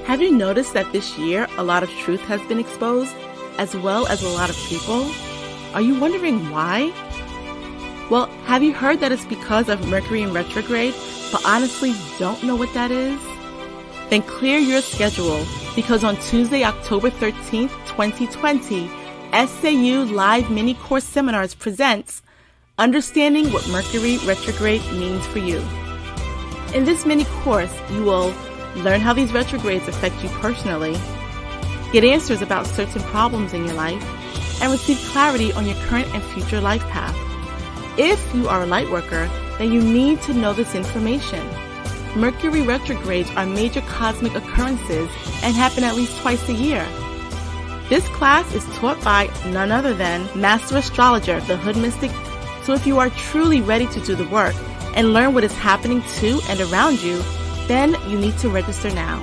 Have you noticed that this year a lot of truth has been exposed, as well as a lot of people? Are you wondering why? Well, have you heard that it's because of Mercury in retrograde, but honestly don't know what that is? Then clear your schedule, because on Tuesday, October 13th, 2020, SAU Live Mini Course Seminars presents Understanding What Mercury Retrograde Means for You. In this mini course, you will learn how these retrogrades affect you personally, get answers about certain problems in your life, and receive clarity on your current and future life path. If you are a light worker, then you need to know this information. Mercury retrogrades are major cosmic occurrences and happen at least twice a year. This class is taught by none other than Master Astrologer, the Hood Mystic. So if you are truly ready to do the work and learn what is happening to and around you, then you need to register now.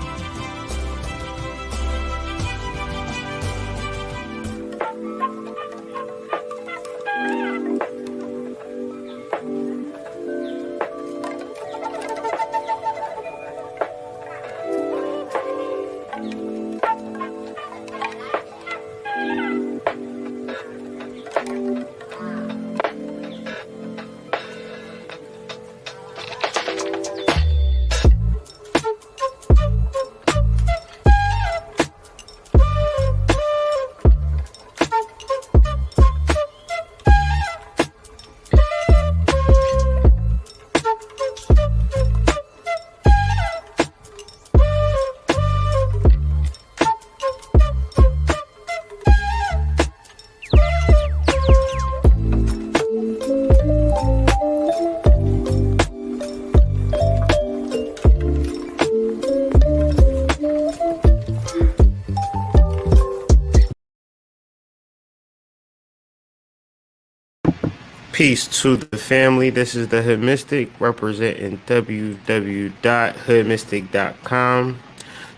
Peace to the family. This is the Hood Mystic representing www.hoodmystic.com.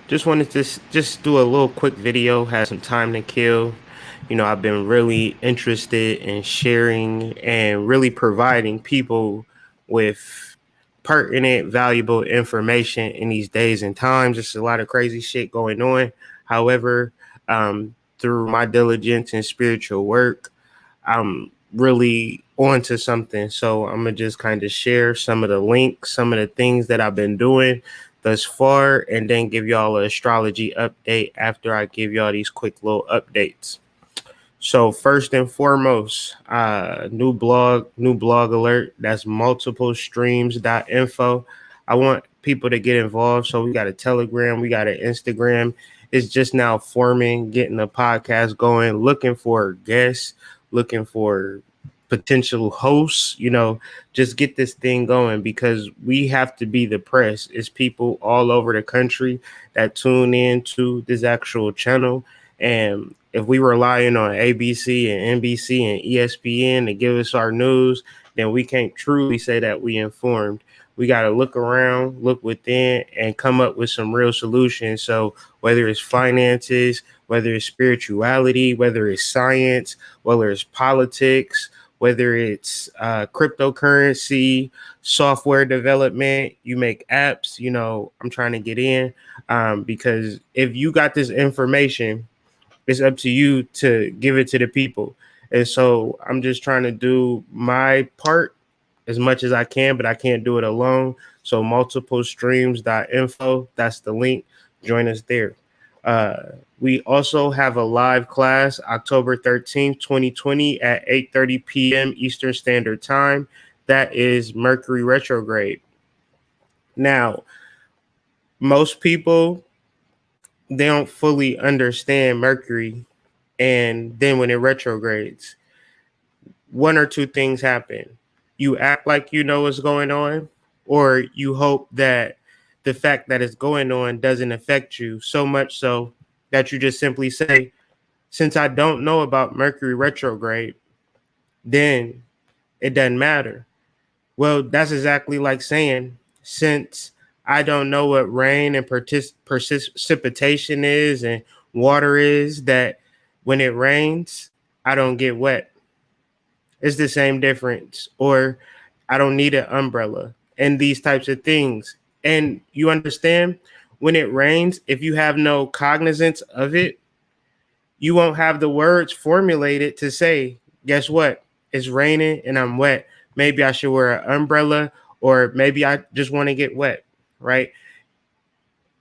Just wanted to just do a little quick video, had some time to kill. You know, I've been really interested in sharing and really providing people with pertinent, valuable information in these days and times. Just a lot of crazy shit going on. However, through my diligence and spiritual work, I'm really onto something. So I'm gonna just kind of share some of the links, some of the things that I've been doing thus far, and then give y'all an astrology update after I give y'all these quick little updates. So first and foremost, new blog alert. That's multiplestreams.info. I want people to get involved. So we got a Telegram, we got an Instagram. It's just now forming, getting the podcast going, looking for guests, looking for potential hosts, you know, just get this thing going, because we have to be the press. It's people all over the country that tune in to this actual channel. And if we relying on ABC and NBC and ESPN to give us our news, then we can't truly say that we informed. We got to look around, look within, and come up with some real solutions. So whether it's finances, whether it's spirituality, whether it's science, whether it's politics, whether it's cryptocurrency, software development, you make apps, you know, I'm trying to get in, because if you got this information, it's up to you to give it to the people. And so I'm just trying to do my part as much as I can, but I can't do it alone. So multiplestreams.info, that's the link. Join us there. We also have a live class October 13th, 2020 at 8:30 p.m. Eastern Standard Time. That is Mercury retrograde. Now, most people, they don't fully understand Mercury, and then when it retrogrades, one or two things happen. You act like you know what's going on, or you hope that the fact that it's going on doesn't affect you so much so that you just simply say, since I don't know about Mercury retrograde, then it doesn't matter. Well, that's exactly like saying, since I don't know what rain and precipitation is and water is, that When it rains, I don't get wet. It's the same difference. Or I don't need an umbrella and these types of things. And you understand, when it rains, if you have no cognizance of it, you won't have the words formulated to say, guess what? It's raining and I'm wet. Maybe I should wear an umbrella, or maybe I just want to get wet, right?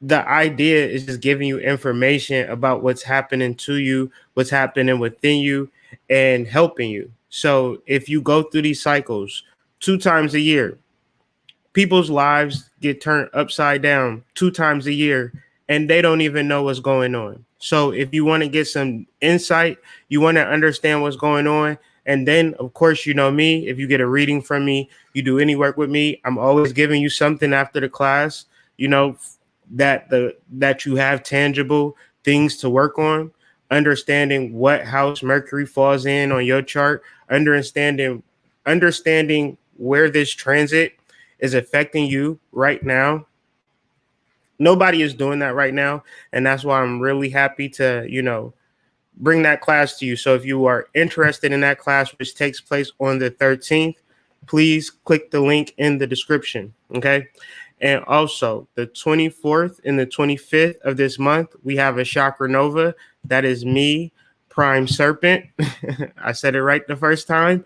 The idea is just giving you information about what's happening to you, what's happening within you, and helping you. So if you go through these cycles 2 times a year, people's lives get turned upside down 2 times a year, and they don't even know what's going on. So if you want to get some insight, you want to understand what's going on, and then of course, you know me, if you get a reading from me, you do any work with me, I'm always giving you something after the class, you know, that you have tangible things to work on, understanding what house Mercury falls in on your chart, understanding where this transit is affecting you right now. Nobody is doing that right now. And that's why I'm really happy to, bring that class to you. So if you are interested in that class, which takes place on the 13th, please click the link in the description. Okay. And also the 24th and the 25th of this month, we have a chakra nova. That is me, Prime Serpent. I said it right the first time.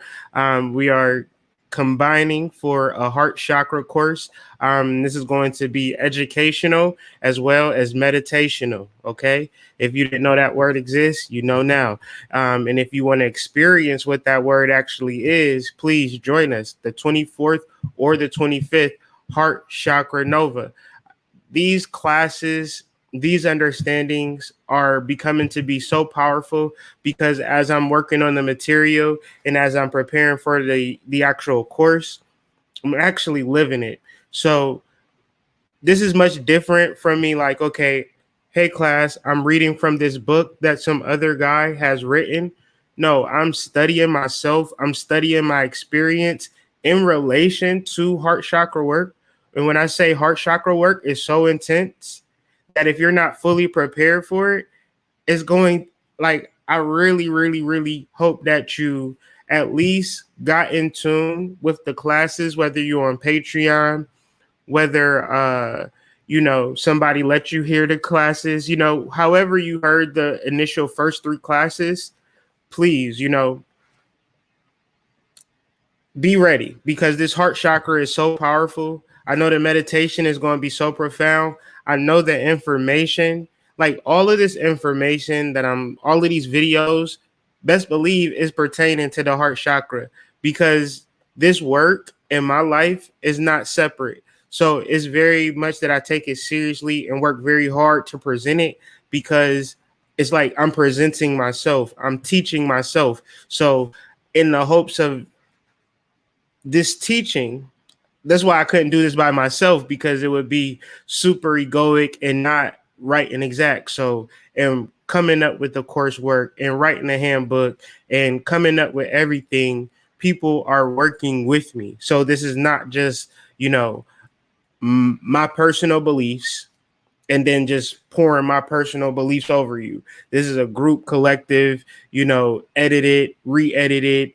We are combining for a heart chakra course. This is going to be educational as well as meditational. Okay. If you didn't know that word exists, you know now. And if you want to experience what that word actually is, please join us the 24th or the 25th, Heart Chakra Nova. These classes, these understandings are becoming to be so powerful because as I'm working on the material and as I'm preparing for the actual course, I'm actually living it. So this is much different from me like, okay, hey class, I'm reading from this book that some other guy has written. No, I'm studying myself. I'm studying my experience in relation to heart chakra work. And when I say heart chakra work is so intense that if you're not fully prepared for it, it's going like, I really, really, really hope that you at least got in tune with the classes, whether you're on Patreon, whether somebody let you hear the classes, however you heard the initial first 3 classes, please, be ready because this heart chakra is so powerful. I know the meditation is going to be so profound. I know the information, like all of this information all of these videos, best believe is pertaining to the heart chakra because this work in my life is not separate. So it's very much that I take it seriously and work very hard to present it because it's like I'm presenting myself. I'm teaching myself. So in the hopes of this teaching, that's why I couldn't do this by myself because it would be super egoic and not right and exact. So, and coming up with the coursework and writing a handbook and coming up with everything, people are working with me. So this is not just, my personal beliefs and then just pouring my personal beliefs over you. This is a group collective, edited, re-edited,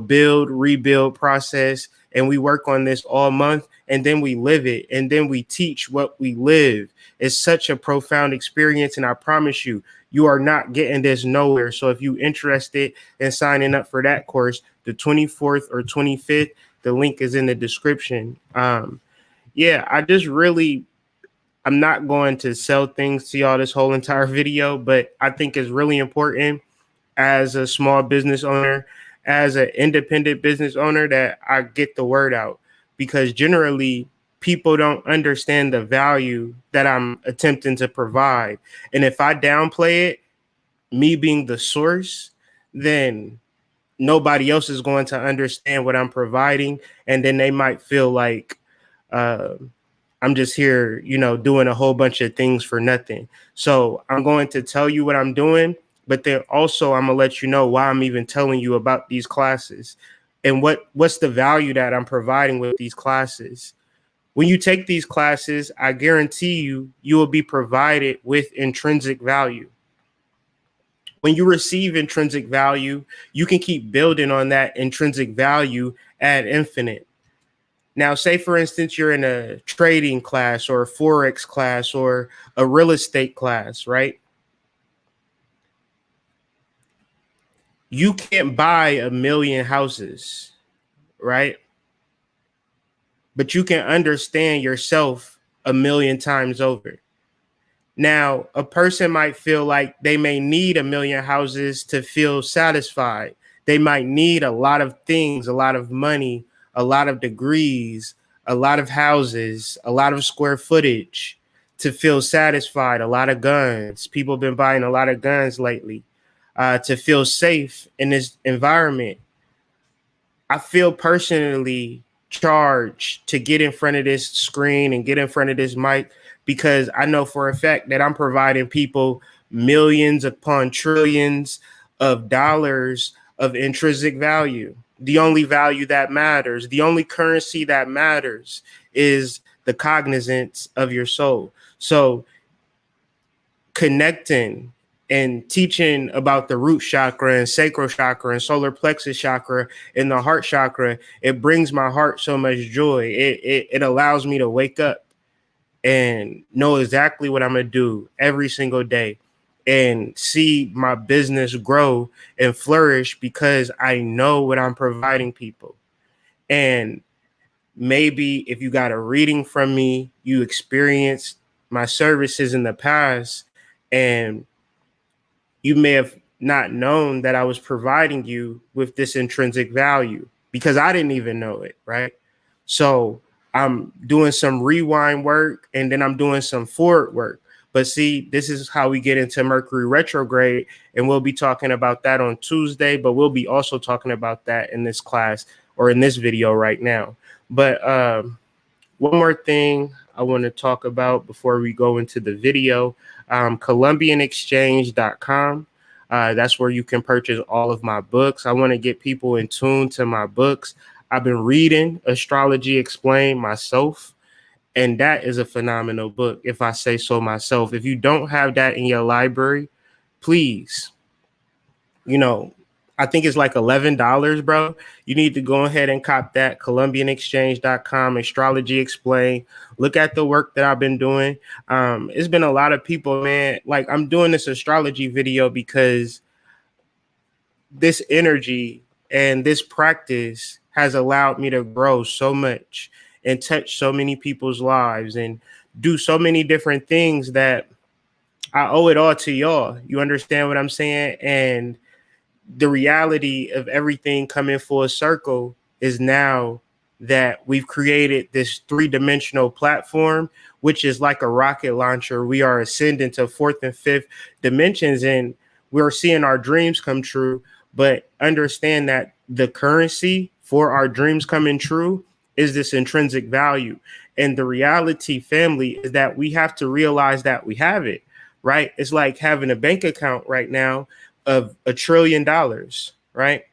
build, rebuild process. And we work on this all month and then we live it and then we teach what we live. It's such a profound experience. And I promise you, you are not getting this nowhere. So if you're interested in signing up for that course, the 24th or 25th, the link is in the description. I'm not going to sell things to y'all this whole entire video, but I think it's really important as a small business owner, as an independent business owner, that I get the word out because generally people don't understand the value that I'm attempting to provide. And if I downplay it, me being the source, then nobody else is going to understand what I'm providing. And then they might feel like, I'm just here, doing a whole bunch of things for nothing. So I'm going to tell you what I'm doing, but then also I'm gonna let you know why I'm even telling you about these classes and what's the value that I'm providing with these classes. When you take these classes, I guarantee you will be provided with intrinsic value. When you receive intrinsic value, you can keep building on that intrinsic value ad infinite. Now, say for instance, you're in a trading class or a Forex class or a real estate class, right? You can't buy 1,000,000 houses, right? But you can understand yourself 1,000,000 times over. Now, a person might feel like they may need 1,000,000 houses to feel satisfied. They might need a lot of things, a lot of money, a lot of degrees, a lot of houses, a lot of square footage to feel satisfied, a lot of guns. People have been buying a lot of guns lately to feel safe in this environment. I feel personally charged to get in front of this screen and get in front of this mic because I know for a fact that I'm providing people millions upon trillions of dollars of intrinsic value. The only value that matters, the only currency that matters is the cognizance of your soul. So connecting and teaching about the root chakra and sacral chakra and solar plexus chakra and the heart chakra, it brings my heart so much joy. It allows me to wake up and know exactly what I'm going to do every single day and see my business grow and flourish because I know what I'm providing people. And maybe if you got a reading from me, you experienced my services in the past, and you may have not known that I was providing you with this intrinsic value because I didn't even know it, right? So I'm doing some rewind work and then I'm doing some forward work. But see, this is how we get into Mercury retrograde, and we'll be talking about that on Tuesday, but we'll be also talking about that in this class or in this video right now. But one more thing I want to talk about before we go into the video, ColumbianExchange.com. That's where you can purchase all of my books. I want to get people in tune to my books. I've been reading Astrology Explained myself, and that is a phenomenal book, if I say so myself. If you don't have that in your library, please, I think it's like $11, bro. You need to go ahead and cop that. ColumbianExchange.com, Astrology Explained. Look at the work that I've been doing. It's been a lot of people, man. Like, I'm doing this astrology video because this energy and this practice has allowed me to grow so much and touch so many people's lives and do so many different things that I owe it all to y'all. You understand what I'm saying? And the reality of everything coming full circle is now that we've created this 3-dimensional platform, which is like a rocket launcher. We are ascending to 4th and 5th dimensions, and we're seeing our dreams come true. But understand that the currency for our dreams coming true is this intrinsic value. And the reality, family, is that we have to realize that we have it, right? It's like having a bank account right now of $1 trillion, right?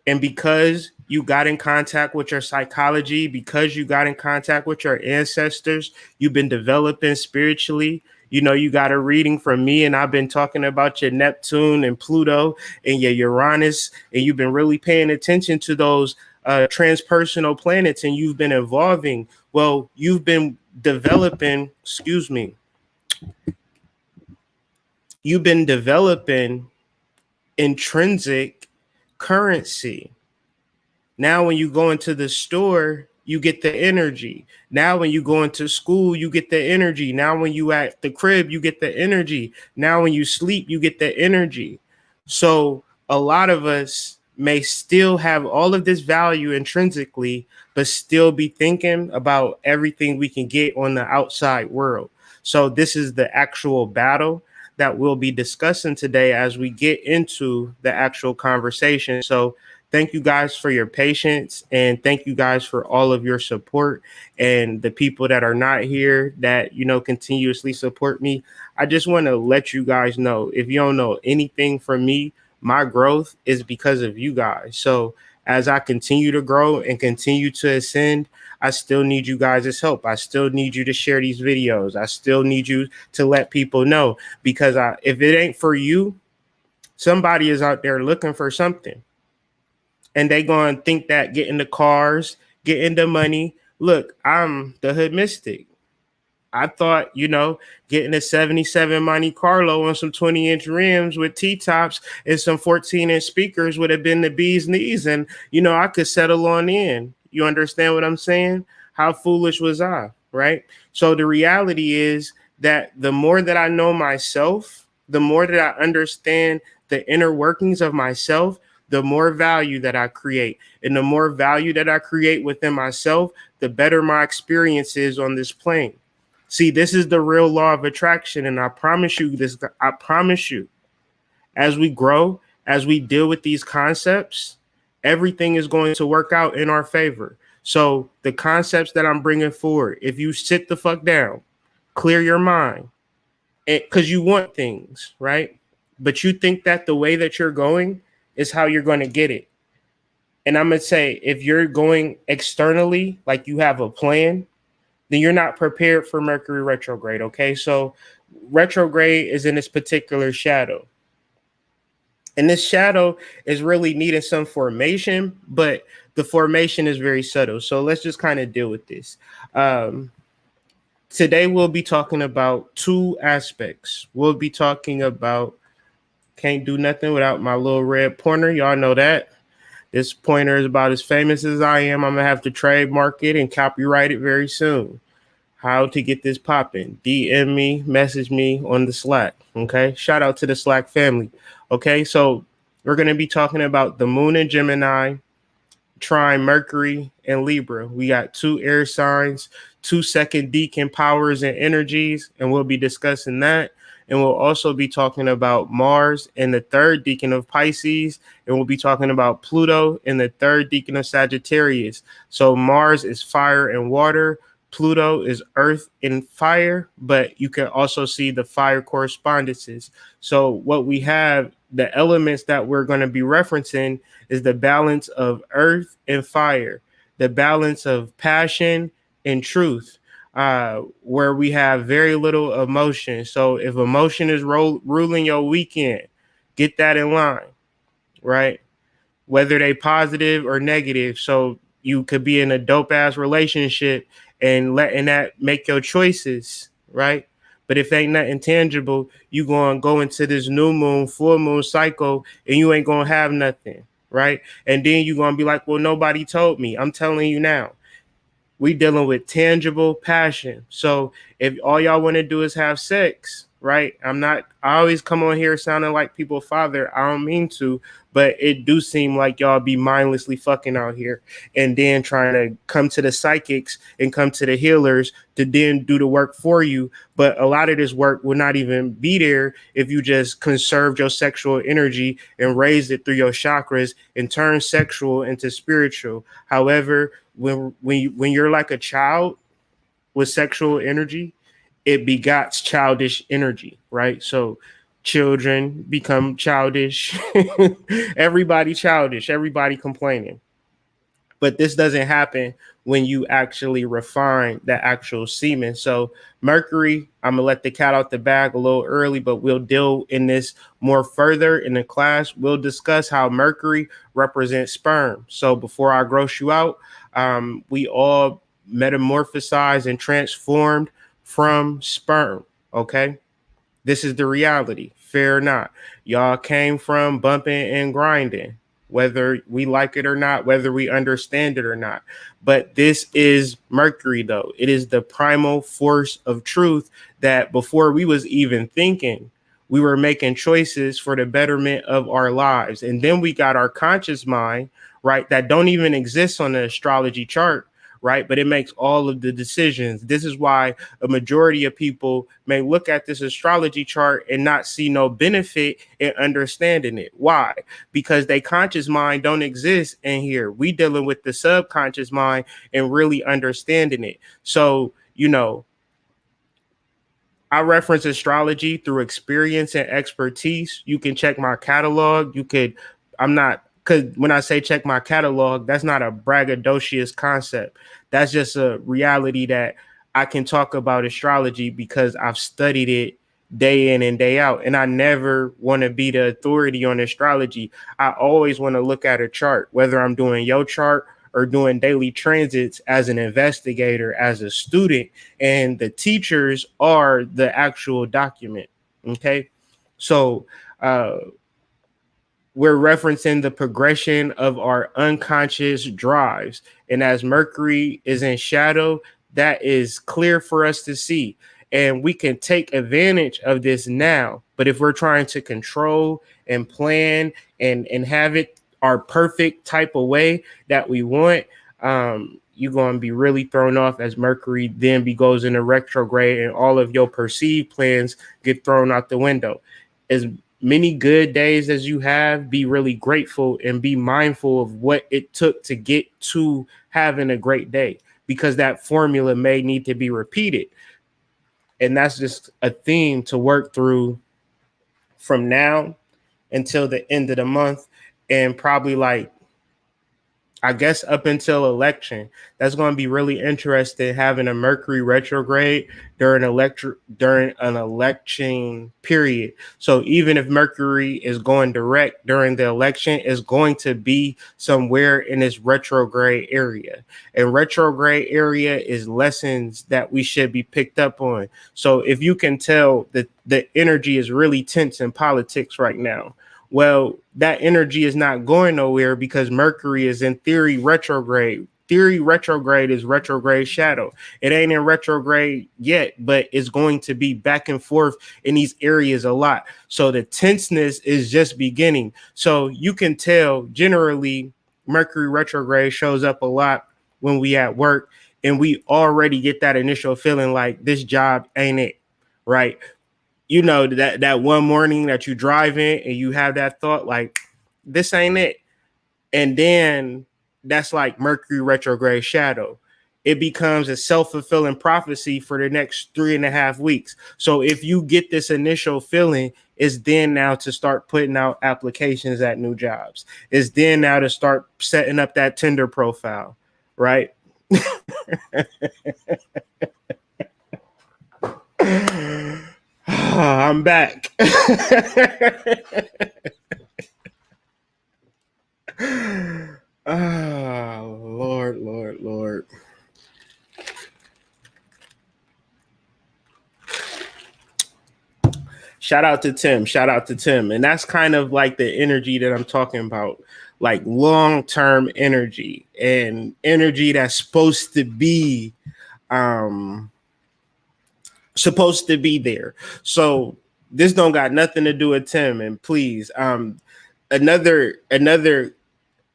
And because you got in contact with your psychology, because you got in contact with your ancestors, you've been developing spiritually. You got a reading from me, and I've been talking about your Neptune and Pluto and your Uranus, and you've been really paying attention to those transpersonal planets, and you've been evolving. Well, you've been developing, you've been developing intrinsic currency. Now, when you go into the store, you get the energy. Now, when you go into school, you get the energy. Now, when you at the crib, you get the energy. Now, when you sleep, you get the energy. So a lot of us may still have all of this value intrinsically, but still be thinking about everything we can get on the outside world. So this is the actual battle that we'll be discussing today as we get into the actual conversation. So thank you guys for your patience, and thank you guys for all of your support, and the people that are not here that, continuously support me. I just want to let you guys know, if you don't know anything from me, my growth is because of you guys. So as I continue to grow and continue to ascend, I still need you guys' help. I still need you to share these videos. I still need you to let people know, because if it ain't for you, Somebody is out there looking for something, and they going to think that getting the cars, getting the money. Look, I'm the hood mystic. I thought, getting a 77 Monte Carlo on some 20-inch rims with T-tops and some 14-inch speakers would have been the bee's knees. And, I could settle on in. You understand what I'm saying? How foolish was I, right? So the reality is that the more that I know myself, the more that I understand the inner workings of myself, the more value that I create. And the more value that I create within myself, the better my experience is on this plane. See, this is the real law of attraction. And I promise you this, as we grow, as we deal with these concepts, everything is going to work out in our favor. So the concepts that I'm bringing forward, if you sit the fuck down, clear your mind, because you want things, right? But you think that the way that you're going is how you're going to get it. And I'm going to say, if you're going externally, like you have a plan, then you're not prepared for Mercury retrograde, okay? So retrograde is in this particular shadow. And this shadow is really needing some formation, but the formation is very subtle. So let's just kind of deal with this. Today, we'll be talking about two aspects. We'll be talking about, can't do nothing without my little red pointer. Y'all know that. This pointer is about as famous as I am. I'm going to have to trademark it and copyright it very soon. How to get this popping? DM me, message me on the Slack. Okay. Shout out to the Slack family. Okay. So we're going to be talking about the moon in Gemini, trine Mercury and Libra. We got two air signs, 2 second decan powers and energies, and we'll be discussing that. And we'll also be talking about Mars in the 3rd decan of Pisces, and we'll be talking about Pluto in the 3rd decan of Sagittarius. So Mars is fire and water. Pluto is earth and fire, but you can also see the fire correspondences. So what we have, the elements that we're going to be referencing is the balance of earth and fire, the balance of passion and truth, where we have very little emotion. So if emotion is ruling your weekend, get that in line, right? Whether they positive or negative. So you could be in a dope ass relationship and letting that make your choices, right? But if ain't nothing tangible, you gonna go into this new moon, full moon cycle, and you ain't gonna have nothing, right? And then you gonna be like, well, nobody told me. I'm telling you now. We dealing with tangible passion. So if all y'all want to do is have sex, right? I always come on here sounding like people's father. I don't mean to, but it do seem like y'all be mindlessly fucking out here and then trying to come to the psychics and come to the healers to then do the work for you. But a lot of this work will not even be there if you just conserved your sexual energy and raised it through your chakras and turn sexual into spiritual. However, when you're like a child with sexual energy, it begots childish energy, right? So children become childish. Everybody childish, everybody complaining. But this doesn't happen when you actually refine the actual semen. So Mercury, I'm gonna let the cat out the bag a little early, but we'll deal in this more further in the class. We'll discuss how Mercury represents sperm. So before I gross you out, we all metamorphosized and transformed from sperm. Okay. This is the reality. Fair or not. Y'all came from bumping and grinding, whether we like it or not, whether we understand it or not. But this is Mercury, though. It is the primal force of truth that before we was even thinking, we were making choices for the betterment of our lives. And then we got our conscious mind, right, that don't even exist on the astrology chart, right? But it makes all of the decisions. This is why a majority of people may look at this astrology chart and not see no benefit in understanding it. Why? Because they conscious mind don't exist in here. We dealing with the subconscious mind and really understanding it. So, I reference astrology through experience and expertise. You can check my catalog. Because when I say check my catalog, that's not a braggadocious concept. That's just a reality that I can talk about astrology because I've studied it day in and day out. And I never want to be the authority on astrology. I always want to look at a chart, whether I'm doing your chart or doing daily transits as an investigator, as a student, and the teachers are the actual document. Okay. So, we're referencing the progression of our unconscious drives. And as Mercury is in shadow, that is clear for us to see. And we can take advantage of this now. But if we're trying to control and plan and have it our perfect type of way that we want, you're going to be really thrown off as Mercury then goes into retrograde and all of your perceived plans get thrown out the window. As many good days as you have, be really grateful and be mindful of what it took to get to having a great day, because that formula may need to be repeated. And that's just a theme to work through from now until the end of the month, and probably like, I guess, up until election. That's going to be really interesting, having a Mercury retrograde during an election period. So even if Mercury is going direct during the election, it's going to be somewhere in this retrograde area. And retrograde area is lessons that we should be picked up on. So if you can tell that the energy is really tense in politics right now, well, that energy is not going nowhere because Mercury is in theory retrograde. Theory retrograde is retrograde shadow. It ain't in retrograde yet, but it's going to be back and forth in these areas a lot. So the tenseness is just beginning. So you can tell generally Mercury retrograde shows up a lot when we at work, and we already get that initial feeling like this job ain't it, right? You know, that one morning that you drive in and you have that thought like, this ain't it. And then that's like Mercury retrograde shadow. It becomes a self-fulfilling prophecy for the next 3.5 weeks. So if you get this initial feeling, it's then now to start putting out applications at new jobs. It's then now to start setting up that Tinder profile, right? I'm back. Oh, Lord. Shout out to Tim. And that's kind of like the energy that I'm talking about, like long-term energy and energy that's supposed to be there. So this don't got nothing to do with Tim. And please, another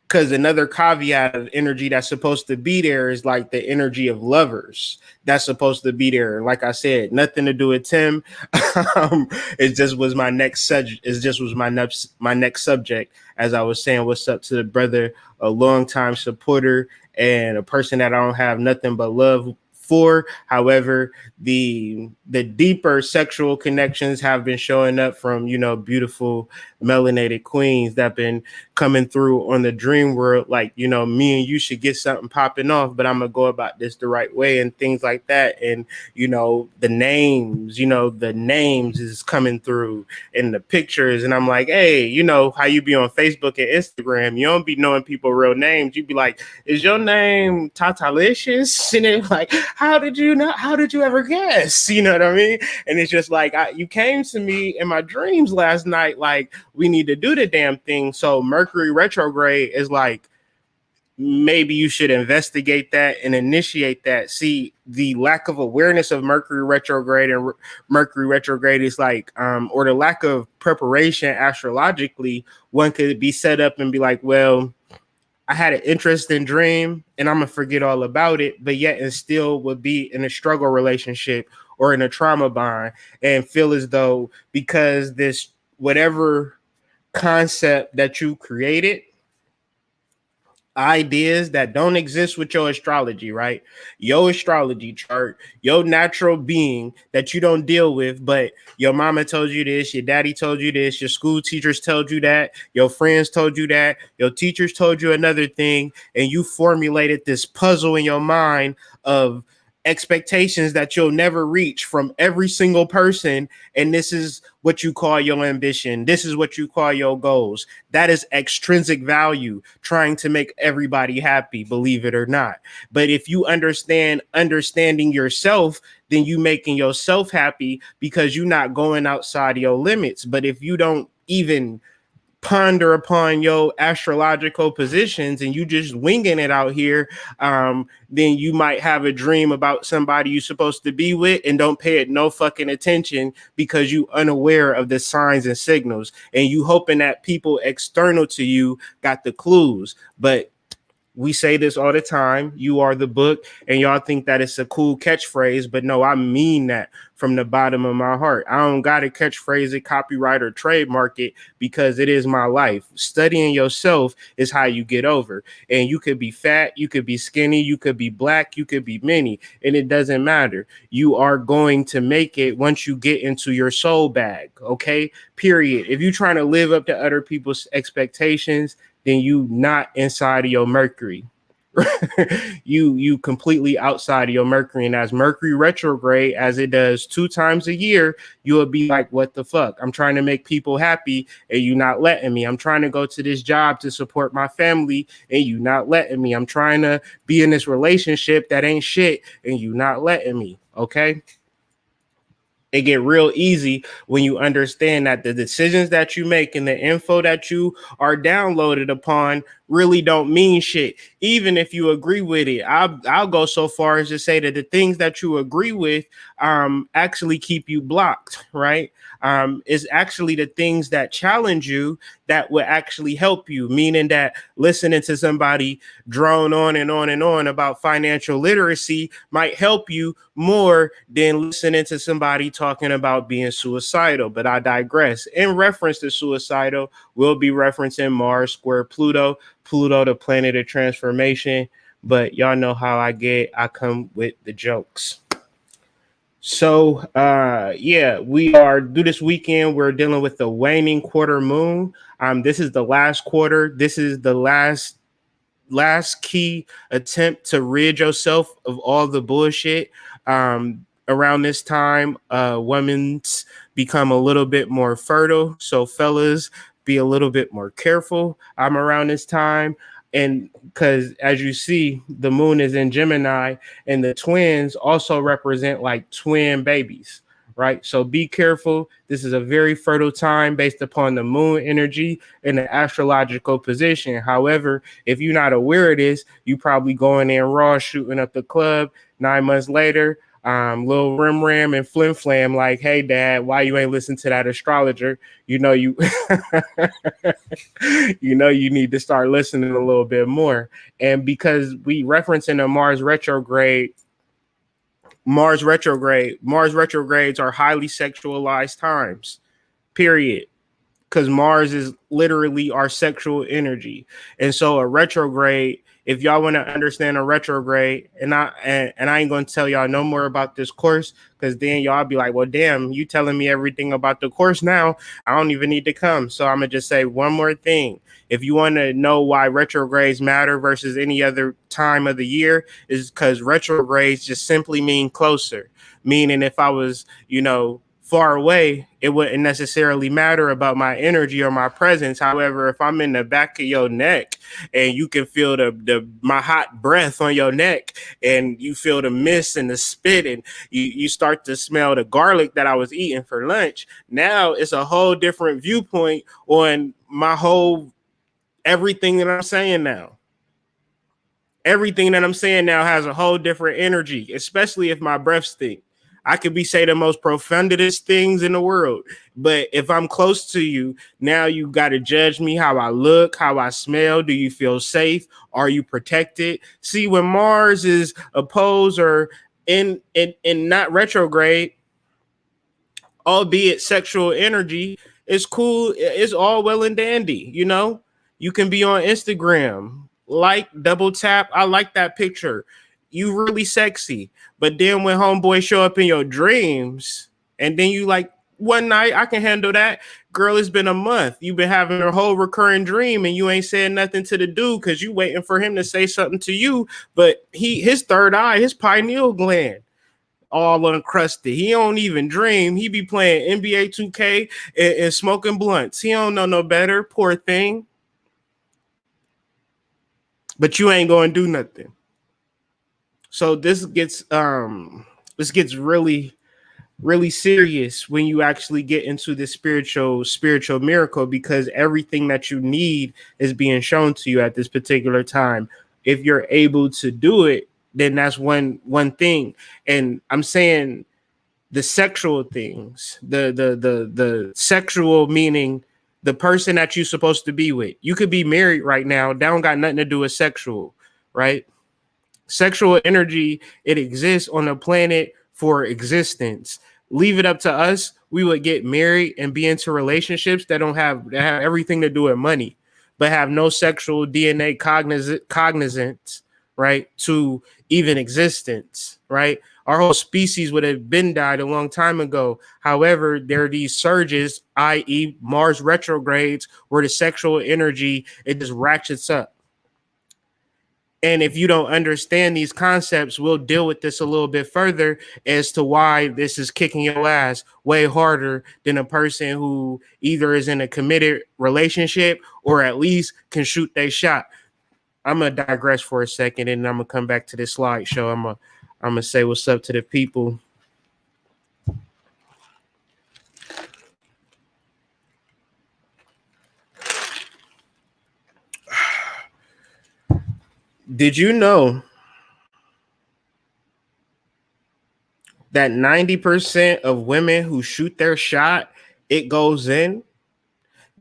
because another caveat of energy that's supposed to be there is like the energy of lovers that's supposed to be there. Like I said, nothing to do with Tim. It just was my next subject. It just was my next subject. As I was saying, what's up to the brother, a longtime supporter and a person that I don't have nothing but love for. However, the deeper sexual connections have been showing up from, beautiful melanated queens that been coming through on the dream world. Like, me and you should get something popping off, but I'm gonna go about this the right way and things like that. And, the names is coming through in the pictures. And I'm like, hey, how you be on Facebook and Instagram, you don't be knowing people real names. You be like, is your name Tatalicious? And it's like, how did you know? How did you ever guess? You know what I mean? And it's just like, you came to me in my dreams last night, like, we need to do the damn thing. So Mercury retrograde is like, maybe you should investigate that and initiate that. See, the lack of awareness of Mercury retrograde and Mercury retrograde is like, or the lack of preparation astrologically, one could be set up and be like, well, I had an interesting dream and I'm gonna forget all about it, but yet and still would be in a struggle relationship or in a trauma bond and feel as though because this whatever concept that you created, ideas that don't exist with your astrology, right? Your astrology chart, your natural being that you don't deal with, but your mama told you this, your daddy told you this, your school teachers told you that, your friends told you that, your teachers told you another thing, and you formulated this puzzle in your mind of expectations that you'll never reach from every single person, and this is what you call your ambition, this is what you call your goals. That is extrinsic value, trying to make everybody happy, believe it or not. But if you understanding yourself, then you making yourself happy because you're not going outside your limits. But if you don't even ponder upon your astrological positions and you just winging it out here, then you might have a dream about somebody you're supposed to be with and don't pay it no fucking attention because you unaware of the signs and signals, and you hoping that people external to you got the clues. But we say this all the time, you are the book, and y'all think that it's a cool catchphrase, but no, I mean that from the bottom of my heart. I don't got to catchphrase it, copyright, or trademark it, because it is my life. Studying yourself is how you get over. And you could be fat, you could be skinny, you could be black, you could be many, and it doesn't matter. You are going to make it once you get into your soul bag, okay? Period. If you're trying to live up to other people's expectations, then you not inside of your Mercury. you completely outside of your Mercury. And as Mercury retrograde, as it does 2 times a year, you will be like, what the fuck? I'm trying to make people happy and you not letting me. I'm trying to go to this job to support my family and you not letting me. I'm trying to be in this relationship that ain't shit and you not letting me. Okay. It get real easy when you understand that the decisions that you make and the info that you are downloaded upon really don't mean shit, even if you agree with it. I'll go so far as to say that the things that you agree with actually keep you blocked, right? Is actually the things that challenge you that will actually help you, meaning that listening to somebody drone on and on and on about financial literacy might help you more than listening to somebody talking about being suicidal. But I digress. In reference to suicidal, we'll be referencing Mars square Pluto, the planet of transformation. But y'all know how I get. I come with the jokes. So yeah, we are due this weekend. We're dealing with the waning quarter moon. This is the last quarter. This is the last key attempt to rid yourself of all the bullshit. Around this time, women's become a little bit more fertile. So fellas, be a little bit more careful. Around this time. And because as you see, the moon is in Gemini, and the twins also represent like twin babies, right? So be careful. This is a very fertile time based upon the moon energy and the astrological position. However, if you're not aware of this, you probably going in raw, shooting up the club 9 months later. Little rim and flim flam like, hey dad, why you ain't listen to that astrologer? You know you you need to start listening a little bit more. And because we referencing a Mars retrogrades are highly sexualized times, period. Because Mars is literally our sexual energy. And so a retrograde, if y'all want to understand a retrograde, and I ain't going to tell y'all no more about this course, because then y'all be like, well, damn, you telling me everything about the course now. I don't even need to come. So I'm going to just say one more thing. If you want to know why retrogrades matter versus any other time of the year, is because retrogrades just simply mean closer. Meaning if I was, far away, it wouldn't necessarily matter about my energy or my presence. However, if I'm in the back of your neck and you can feel my hot breath on your neck, and you feel the mist and the spit, and you start to smell the garlic that I was eating for lunch, now it's a whole different viewpoint on my whole everything that I'm saying now. Everything that I'm saying now has a whole different energy, especially if my breath stinks. I could be say the most profundest things in the world, but if I'm close to you, now you got to judge me, how I look, how I smell. Do you feel safe? Are you protected? See, when Mars is opposed or in not retrograde, albeit sexual energy, it's cool. It's all well and dandy. You can be on Instagram, like, double tap. I like that picture. You really sexy. But then when homeboy show up in your dreams, and then you like, one night. I can handle that. Girl, it's been a month. You've been having a whole recurring dream and you ain't saying nothing to the dude because you waiting for him to say something to you. But his third eye, his pineal gland, all uncrusted. He don't even dream. He be playing NBA 2K and smoking blunts. He don't know no better. Poor thing. But you ain't going to do nothing. So this gets really, really serious when you actually get into this spiritual miracle, because everything that you need is being shown to you at this particular time. If you're able to do it, then that's one thing. And I'm saying the sexual things, the sexual, meaning the person that you're supposed to be with. You could be married right now. That don't got nothing to do with sexual, right? Sexual energy, it exists on the planet for existence. Leave it up to us, we would get married and be into relationships that have everything to do with money, but have no sexual DNA cognizance, right, to even existence, right? Our whole species would have been died a long time ago. However, there are these surges, i.e. Mars retrogrades, where the sexual energy, it just ratchets up. And if you don't understand these concepts, we'll deal with this a little bit further as to why this is kicking your ass way harder than a person who either is in a committed relationship or at least can shoot their shot. I'm going to digress for a second, and I'm going to come back to this slideshow. I'm going to say what's up to the people. Did you know that 90% of women who shoot their shot, it goes in?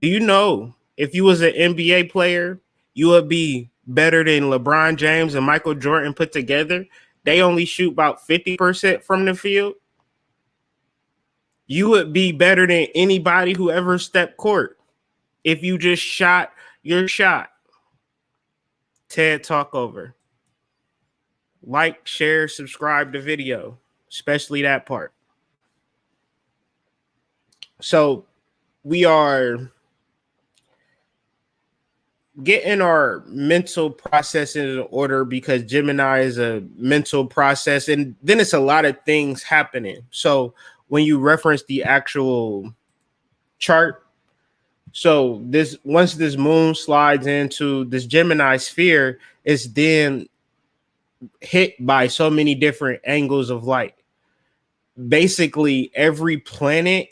Do you know if you was an NBA player, you would be better than LeBron James and Michael Jordan put together? They only shoot about 50% from the field. You would be better than anybody who ever stepped court if you just shot your shot. TED Talk over. Like, share, subscribe to video, especially that part. So we are getting our mental process in order, because Gemini is a mental process, and then it's a lot of things happening. So when you reference the actual chart, so this, once this moon slides into this Gemini sphere, it's then hit by so many different angles of light. Basically, every planet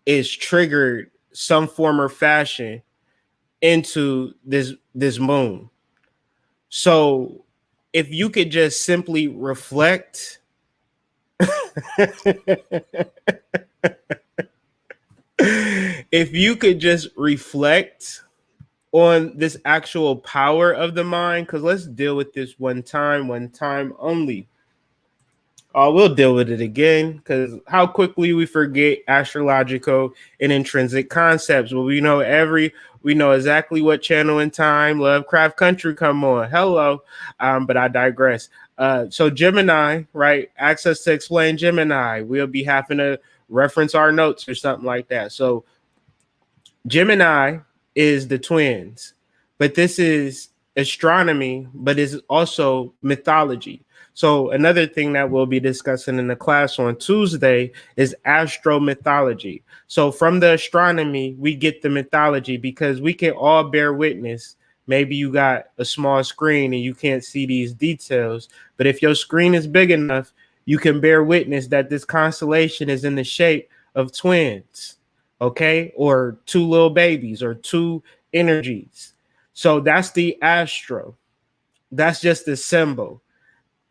is triggered some form or fashion into this moon. So if you could just simply reflect if you could just reflect on this actual power of the mind, because let's deal with this one time only. We'll deal with it again, because how quickly we forget astrological and intrinsic concepts. Well, we know exactly what channel and time Lovecraft Country come on. Hello. But I digress. So Gemini, right, asks us to explain Gemini. We'll be having to reference our notes or something like that. So Gemini is the twins, but this is astronomy, but is also mythology. So another thing that we'll be discussing in the class on Tuesday is astromythology. So from the astronomy, we get the mythology, because we can all bear witness. Maybe you got a small screen and you can't see these details, but if your screen is big enough, you can bear witness that this constellation is in the shape of twins, okay? Or two little babies, or two energies. So that's the astro. That's just the symbol.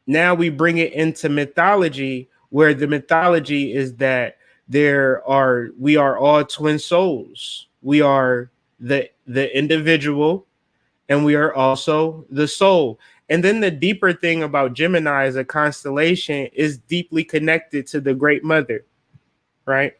Now we bring it into mythology, where the mythology is that we are all twin souls. We are the individual, and we are also the soul. And then the deeper thing about Gemini as a constellation is deeply connected to the Great Mother, right?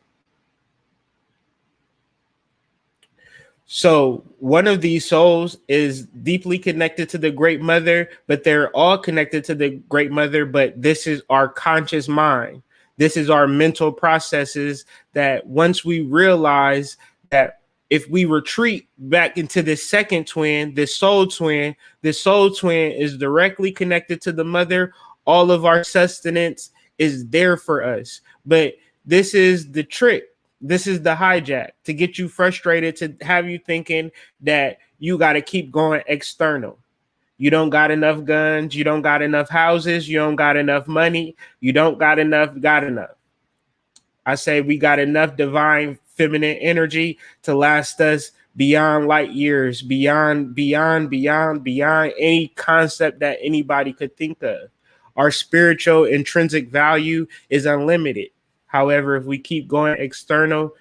So one of these souls is deeply connected to the Great Mother, but they're all connected to the Great Mother. But this is our conscious mind. This is our mental processes that once we realize that if we retreat back into this second twin, this soul twin is directly connected to the mother. All of our sustenance is there for us. But this is the trick. This is the hijack to get you frustrated, to have you thinking that you got to keep going external. You don't got enough guns. You don't got enough houses. You don't got enough money. You don't got enough. I say we got enough divine feminine energy to last us beyond light years, beyond any concept that anybody could think of. Our spiritual intrinsic value is unlimited. However, if we keep going external,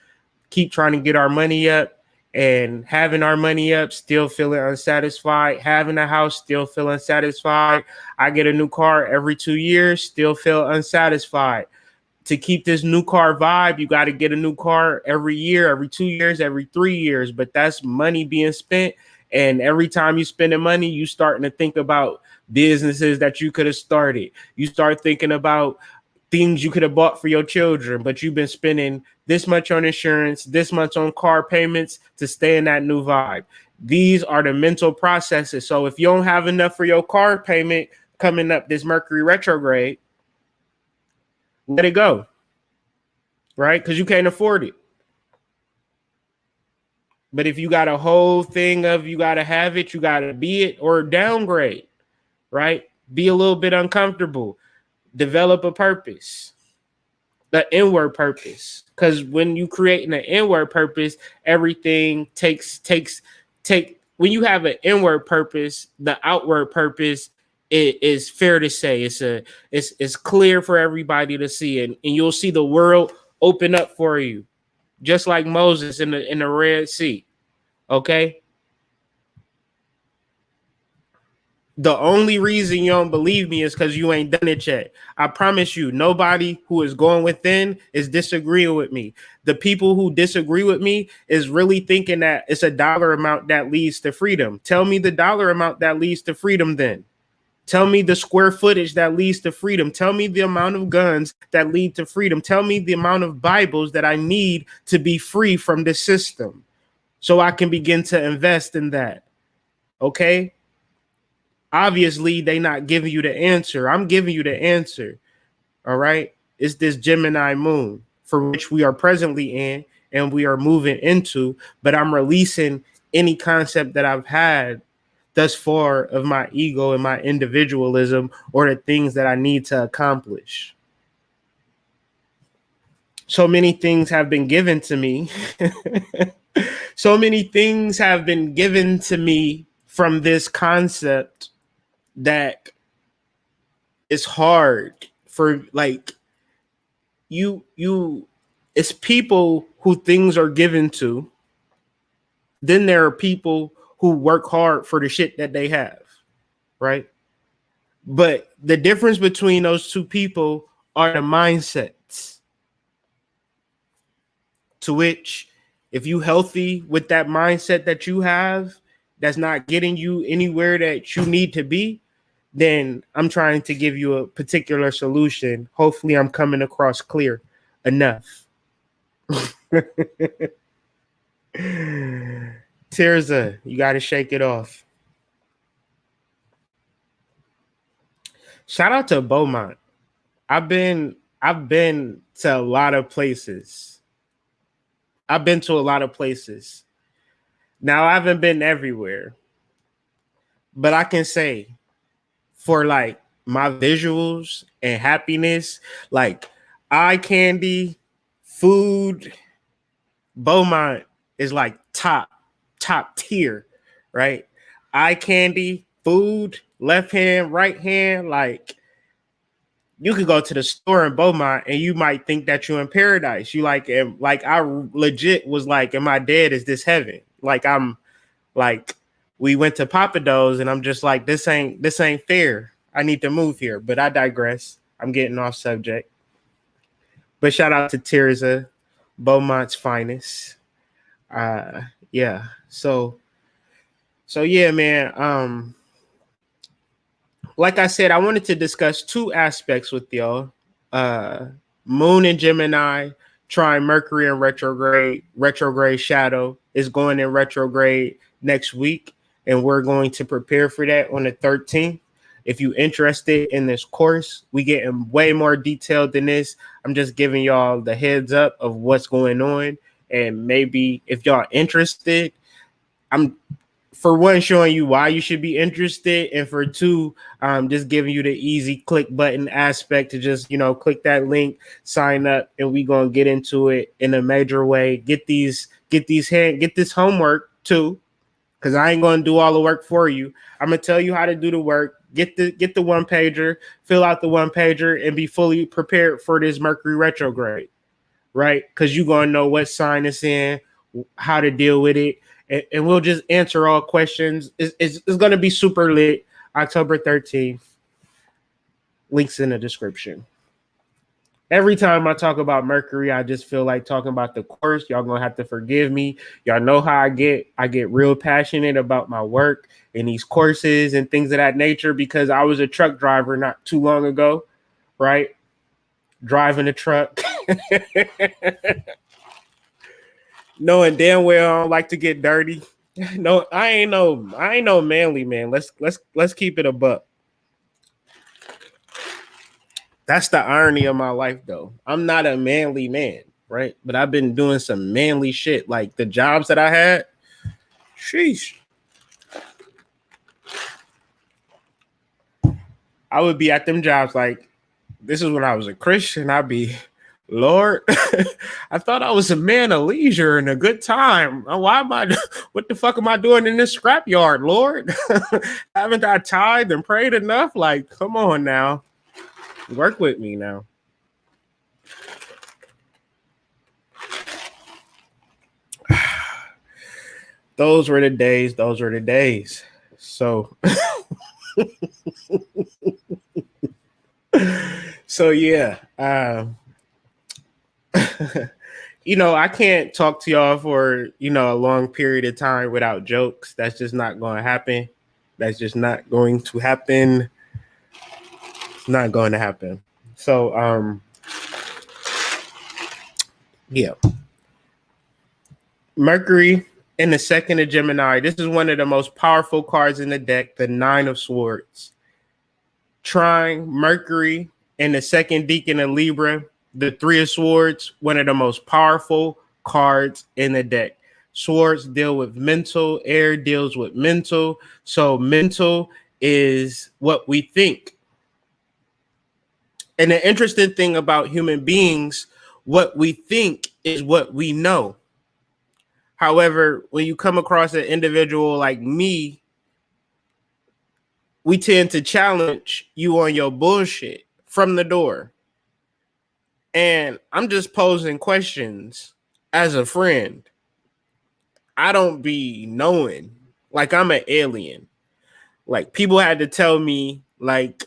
keep trying to get our money up, and having our money up, still feeling unsatisfied, having a house, still feeling unsatisfied. I get a new car every 2 years, still feel unsatisfied. To keep this new car vibe, you got to get a new car every year, every 2 years, every 3 years. But that's money being spent. And every time you spending money, you starting to think about businesses that you could have started. You start thinking about things you could have bought for your children, but you've been spending this much on insurance, this much on car payments to stay in that new vibe. These are the mental processes. So if you don't have enough for your car payment coming up this Mercury retrograde, let it go, right? Because you can't afford it. But if you got a whole thing of you got to have it, you got to be it or downgrade, right? Be a little bit uncomfortable. Develop a purpose, the inward purpose. Because when you create an inward purpose, everything takes. When you have an inward purpose, the outward purpose is fair to say it's clear for everybody to see, and you'll see the world open up for you, just like Moses in the Red Sea. Okay. The only reason you don't believe me is because you ain't done it yet. I promise you, nobody who is going within is disagreeing with me. The people who disagree with me is really thinking that it's a dollar amount that leads to freedom. Tell me the dollar amount that leads to freedom then. Tell me the square footage that leads to freedom. Tell me the amount of guns that lead to freedom. Tell me the amount of Bibles that I need to be free from this system so I can begin to invest in that. Okay? Obviously, they not giving you the answer. I'm giving you the answer. All right. It's this Gemini moon for which we are presently in and we are moving into, but I'm releasing any concept that I've had thus far of my ego and my individualism or the things that I need to accomplish. So many things have been given to me. So many things have been given to me from this concept that it's hard for like you it's people who things are given to. Then there are people who work hard for the shit that they have, right? But the difference between those two people are the mindsets, to which if you healthy with that mindset that you have that's not getting you anywhere that you need to be, then I'm trying to give you a particular solution. Hopefully I'm coming across clear enough. Tirza, you got to shake it off. Shout out to Beaumont. I've been to a lot of places. Now I haven't been everywhere, but I can say for like my visuals and happiness, like eye candy, food, Beaumont is like top tier, right? Eye candy, food, left hand, right hand, like you could go to the store in Beaumont and you might think that you're in paradise. You like, and like I legit was like, am I dead? Is this heaven? Like I'm like, we went to Papa Do's and I'm just like, this ain't fair. I need to move here, but I digress. I'm getting off subject. But shout out to Tirza, Beaumont's finest. Yeah. So yeah, man. Like I said, I wanted to discuss two aspects with y'all. Moon in Gemini, trying Mercury in retrograde shadow is going in retrograde next week, and we're going to prepare for that on the 13th. If you're interested in this course, we get in way more detailed than this. I'm just giving y'all the heads up of what's going on, and maybe if y'all interested, I'm for one showing you why you should be interested, and for two, just giving you the easy click button aspect to just click that link, sign up, and we gonna get into it in a major way. Get this homework too, because I ain't gonna do all the work for you. I'm gonna tell you how to do the work. Get the one pager, fill out the one pager, and be fully prepared for this Mercury retrograde, right? Because you're gonna know what sign it's in, how to deal with it, and we'll just answer all questions. It's going to be super lit. October 13th. Links in the description. Every time I talk about Mercury, I just feel like talking about the course. Y'all going to have to forgive me. Y'all know how I get. I get real passionate about my work and these courses and things of that nature because I was a truck driver not too long ago, right? Driving a truck. Knowing damn well I don't like to get dirty. No, I ain't no manly man. Let's keep it a buck. That's the irony of my life, though. I'm not a manly man, right? But I've been doing some manly shit, like the jobs that I had. Sheesh. I would be at them jobs like this is when I was a Christian. I'd be, Lord, I thought I was a man of leisure and a good time. Why am I? What the fuck am I doing in this scrapyard, Lord? Haven't I tithed and prayed enough? Like, come on now, work with me now. Those were the days. Those were the days. So, so yeah. I can't talk to y'all for, a long period of time without jokes. That's just not going to happen. That's just not going to happen. It's not going to happen. So, yeah. Mercury in the second of Gemini. This is one of the most powerful cards in the deck, the Nine of Swords. Trine Mercury in the second decan of Libra. The Three of Swords, one of the most powerful cards in the deck. Swords deal with mental, air deals with mental. So mental is what we think. And the interesting thing about human beings, what we think is what we know. However, when you come across an individual like me, we tend to challenge you on your bullshit from the door. And I'm just posing questions as a friend. I don't be knowing. Like I'm an alien. Like people had to tell me like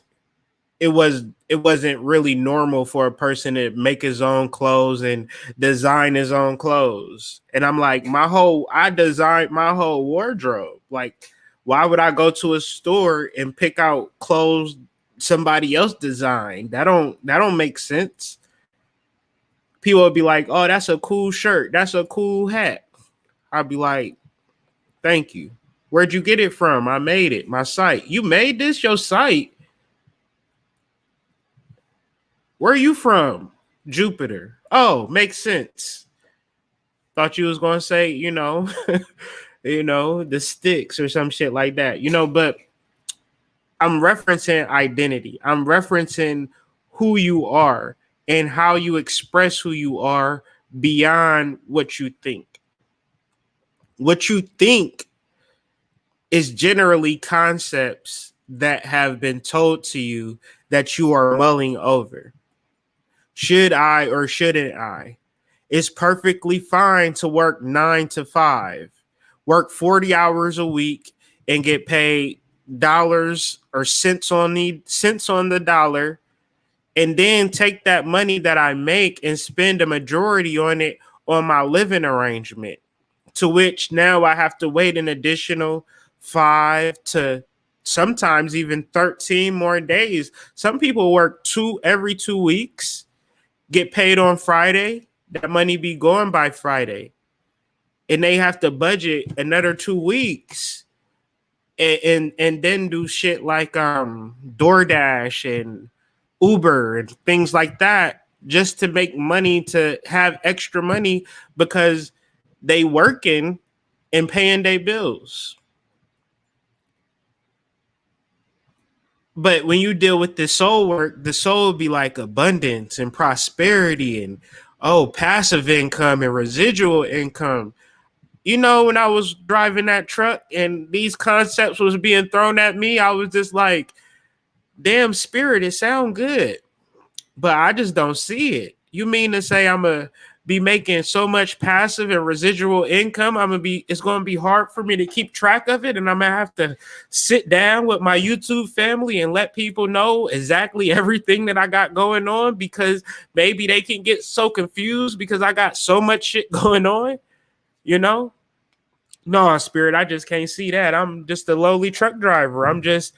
it wasn't really normal for a person to make his own clothes and design his own clothes. And I'm like, I designed my whole wardrobe. Like, why would I go to a store and pick out clothes somebody else designed? That don't make sense. People would be like, oh, that's a cool shirt. That's a cool hat. I'd be like, thank you. Where'd you get it from? I made it. My site. You made this? Your site? Where are you from? Jupiter. Oh, makes sense. Thought you was going to say, the sticks or some shit like that. But I'm referencing identity. I'm referencing who you are and how you express who you are beyond what you think. What you think is generally concepts that have been told to you that you are mulling over. Should I or shouldn't I? It's perfectly fine to work 9 to 5, work 40 hours a week and get paid dollars or cents on the dollar, and then take that money that I make and spend a majority on it on my living arrangement, to which now I have to wait an additional 5 to sometimes even 13 more days. Some people work every 2 weeks, get paid on Friday, that money be gone by Friday. And they have to budget another 2 weeks and then do shit like DoorDash and Uber and things like that just to make money, to have extra money because they working and paying their bills. But when you deal with the soul work, the soul will be like abundance and prosperity and passive income and residual income. You know, when I was driving that truck and these concepts was being thrown at me, I was just like, damn, spirit, it sound good, but I just don't see it. You mean to say I'm going to be making so much passive and residual income? It's going to be hard for me to keep track of it. And I'm going to have to sit down with my YouTube family and let people know exactly everything that I got going on, because maybe they can get so confused because I got so much shit going on, you know? No, spirit, I just can't see that. I'm just a lowly truck driver. I'm just,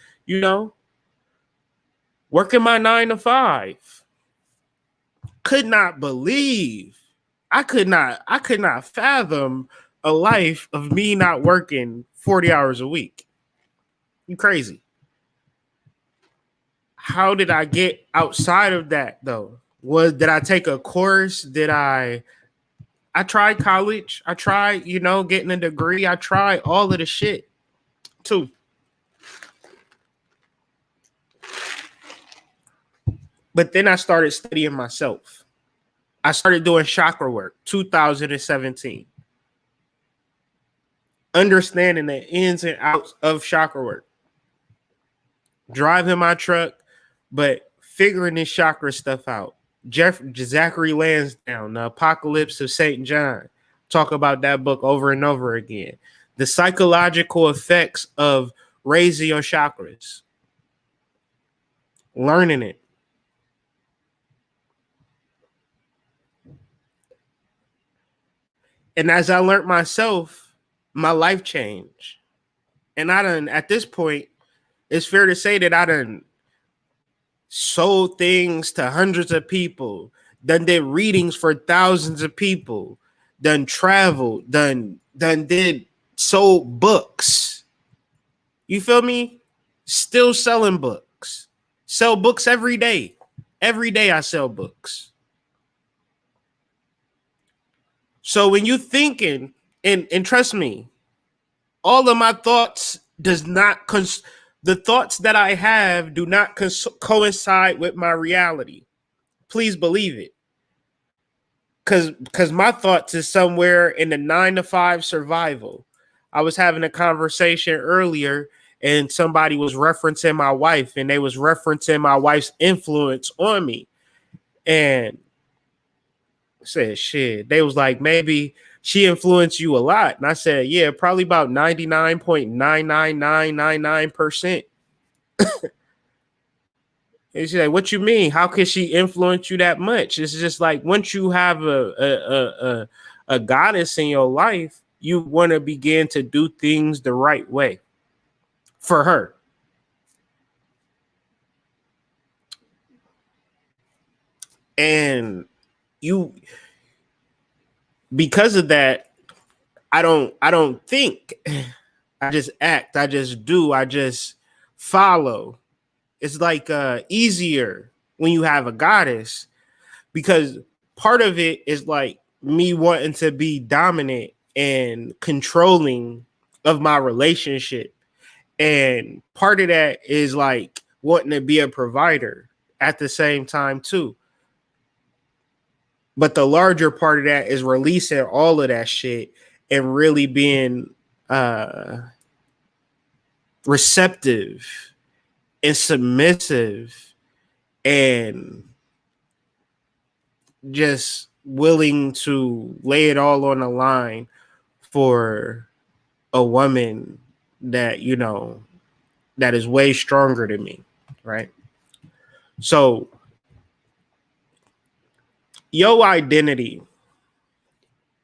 working my 9 to 5. Could not believe. I could not fathom a life of me not working 40 hours a week. You crazy. How did I get outside of that though? Did I take a course? I tried college. I tried, getting a degree. I tried all of the shit too. But then I started studying myself. I started doing chakra work, 2017. Understanding the ins and outs of chakra work. Driving my truck, but figuring this chakra stuff out. Zachary Lansdowne, The Apocalypse of St. John. Talk about that book over and over again. The psychological effects of raising your chakras. Learning it. And as I learned myself, my life changed. And at this point, it's fair to say that I done sold things to hundreds of people, done did readings for thousands of people, done traveled, done sold books. You feel me? Still selling books. Sell books every day. Every day I sell books. So when you thinking, and trust me, all of my thoughts the thoughts that I have do not coincide with my reality. Please believe it. Because my thoughts is somewhere in the 9 to 5 survival. I was having a conversation earlier and somebody was referencing my wife, and they was referencing my wife's influence on me. And said, shit, they was like, maybe she influenced you a lot. And I said, yeah, probably about 99.99999%. And she's like, what you mean? How can she influence you that much? It's just like, once you have a goddess in your life, you want to begin to do things the right way for her. And because of that, I don't think. I just act. I just do. I just follow. It's like easier when you have a goddess, because part of it is like me wanting to be dominant and controlling of my relationship. And part of that is like wanting to be a provider at the same time too. But the larger part of that is releasing all of that shit and really being receptive and submissive and just willing to lay it all on the line for a woman that, that is way stronger than me, right? So your identity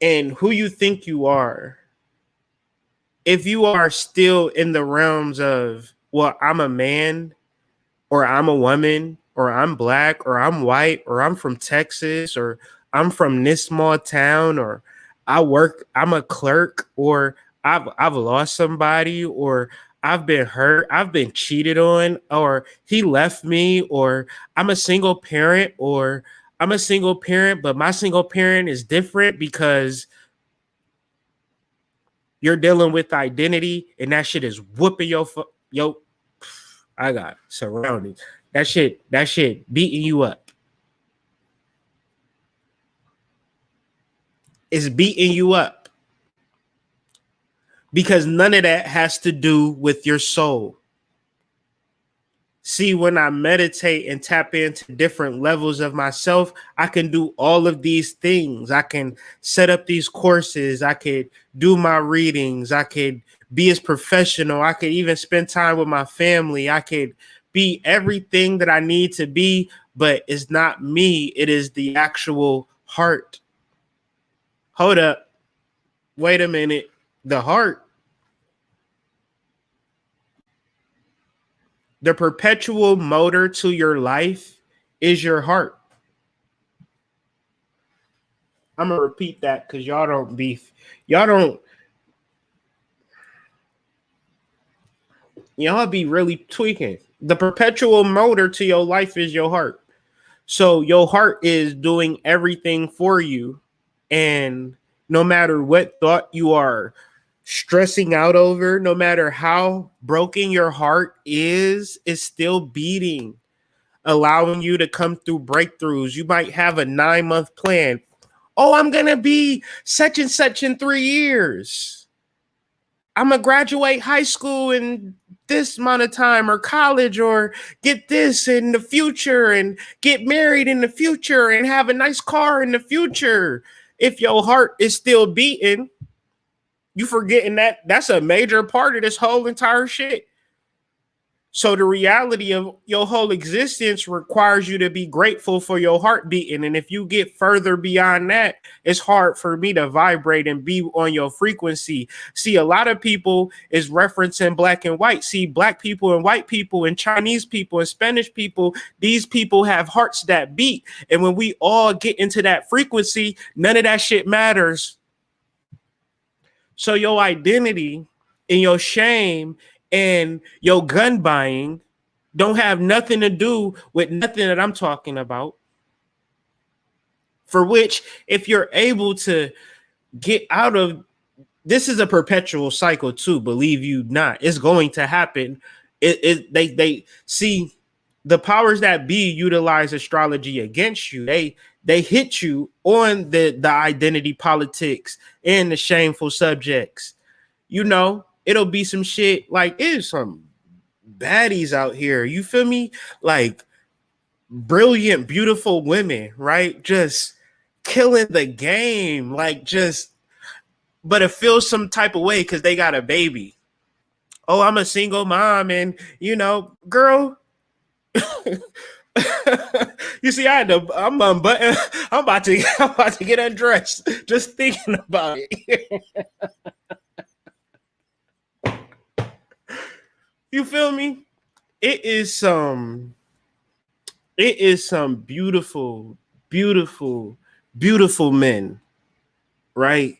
and who you think you are, if you are still in the realms of, well, I'm a man or I'm a woman or I'm black, or I'm white, or I'm from Texas, or I'm from this small town, or I'm a clerk, or I've lost somebody, or I've been hurt, I've been cheated on, or he left me, or I'm a single parent, or I'm a single parent, but my single parent is different because you're dealing with identity, and that shit is whooping yo. I got surroundings. That shit beating you up. It's beating you up because none of that has to do with your soul. See, when I meditate and tap into different levels of myself, I can do all of these things. I can set up these courses. I could do my readings. I could be as professional. I could even spend time with my family. I could be everything that I need to be, but it's not me. It is the actual heart. Hold up. Wait a minute. The heart. The perpetual motor to your life is your heart. I'm going to repeat that because y'all don't beef. Y'all be really tweaking. The perpetual motor to your life is your heart. So your heart is doing everything for you. And no matter what thought you are stressing out over, no matter how broken your heart is, it's still beating, allowing you to come through breakthroughs. You might have a 9-month plan. Oh, I'm going to be such and such in 3 years. I'm going to graduate high school in this amount of time, or college, or get this in the future, and get married in the future, and have a nice car in the future. If your heart is still beating, you forgetting that that's a major part of this whole entire shit. So the reality of your whole existence requires you to be grateful for your heart beating. And if you get further beyond that, it's hard for me to vibrate and be on your frequency. See, a lot of people is referencing black and white. See, black people and white people and Chinese people and Spanish people, these people have hearts that beat. And when we all get into that frequency, none of that shit matters. So your identity and your shame and your gun buying don't have nothing to do with nothing that I'm talking about. For which, if you're able to get out of, this is a perpetual cycle too, believe you not. It's going to happen. They see the powers that be utilize astrology against you. They hit you on the identity politics and the shameful subjects. You know, it'll be some shit like, it's some baddies out here. You feel me? Like brilliant, beautiful women, right? Just killing the game. Like but it feels some type of way because they got a baby. Oh, I'm a single mom, and girl. You see, I'm unbuttoned. I'm about to get undressed just thinking about it. You feel me? It is some beautiful, beautiful, beautiful men, right?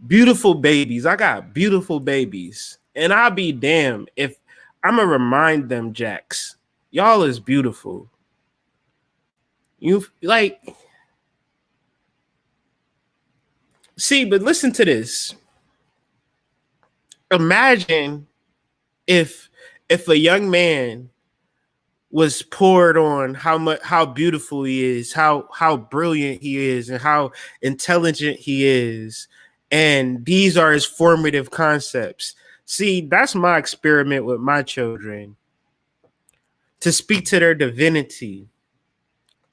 Beautiful babies. I got beautiful babies. And I'll be damned if I'm going to remind them, Jax, y'all is beautiful. You like, see, but listen to this. Imagine if a young man was poured on how beautiful he is, how brilliant he is, and how intelligent he is, and these are his formative concepts. See, that's my experiment with my children, to speak to their divinity,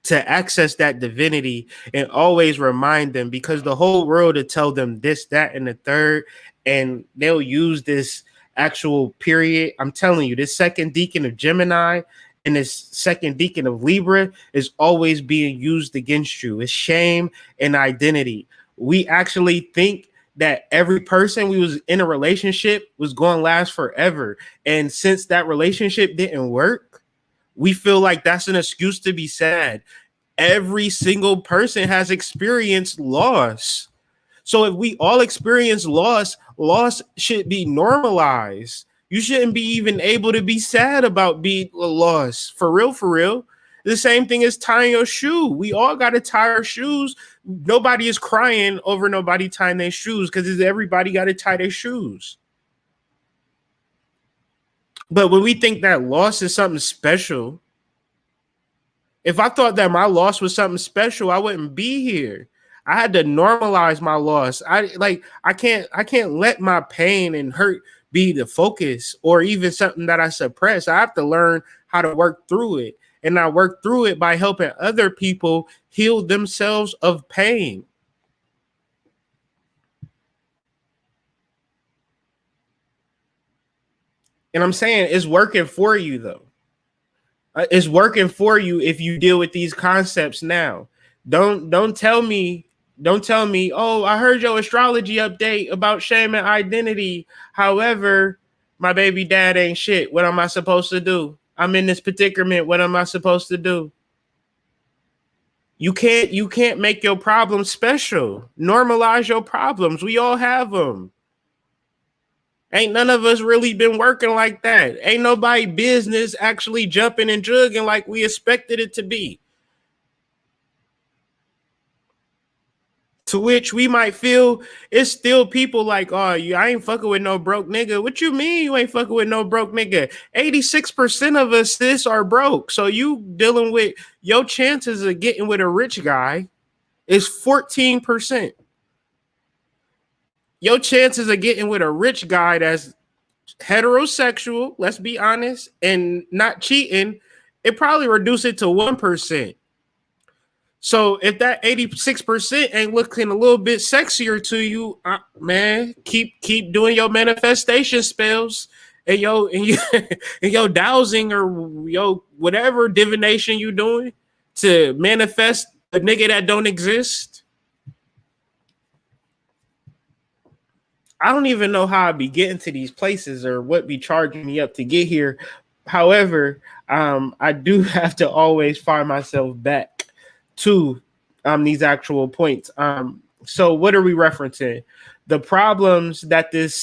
to access that divinity, and always remind them, because the whole world will tell them this, that, and the third, and they'll use this actual period. I'm telling you, this second decan of Gemini and this second decan of Libra is always being used against you. It's shame and identity. We actually think that every person we was in a relationship was going to last forever. And since that relationship didn't work, We feel like that's an excuse to be sad. Every single person has experienced loss. So if we all experience loss, loss should be normalized. You shouldn't be even able to be sad about being lost. For real, for real. The same thing as tying your shoe. We all got to tie our shoes. Nobody is crying over nobody tying their shoes because everybody got to tie their shoes. But when we think that loss is something special, if I thought that my loss was something special, I wouldn't be here. I had to normalize my loss. I can't let my pain and hurt be the focus or even something that I suppress. I have to learn how to work through it. And I work through it by helping other people heal themselves of pain. And I'm saying it's working for you though. It's working for you if you deal with these concepts now. Don't tell me, oh, I heard your astrology update about shame and identity. However, my baby dad ain't shit. What am I supposed to do? I'm in this predicament. What am I supposed to do? You can't make your problems special. Normalize your problems. We all have them. Ain't none of us really been working like that. Ain't nobody business actually jumping and jugging like we expected it to be. To which we might feel it's still people like, oh, I ain't fucking with no broke nigga. What you mean you ain't fucking with no broke nigga? 86% of us sis are broke. So you dealing with your chances of getting with a rich guy is 14%. Your chances of getting with a rich guy that's heterosexual, let's be honest, and not cheating, it probably reduce it to 1%. So if that 86% ain't looking a little bit sexier to you, man, keep doing your manifestation spells and your dowsing or your whatever divination you doing to manifest a nigga that don't exist. I don't even know how I be getting to these places or what be charging me up to get here. However, I do have to always find myself back to these actual points. So what are we referencing? The problems that this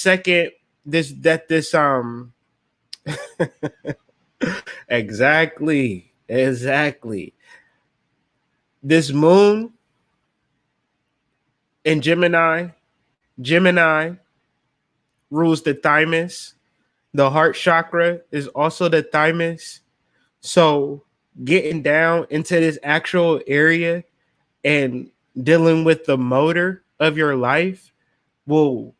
exactly. This moon in Gemini rules the thymus. The heart chakra is also the thymus. So getting down into this actual area and dealing with the motor of your life will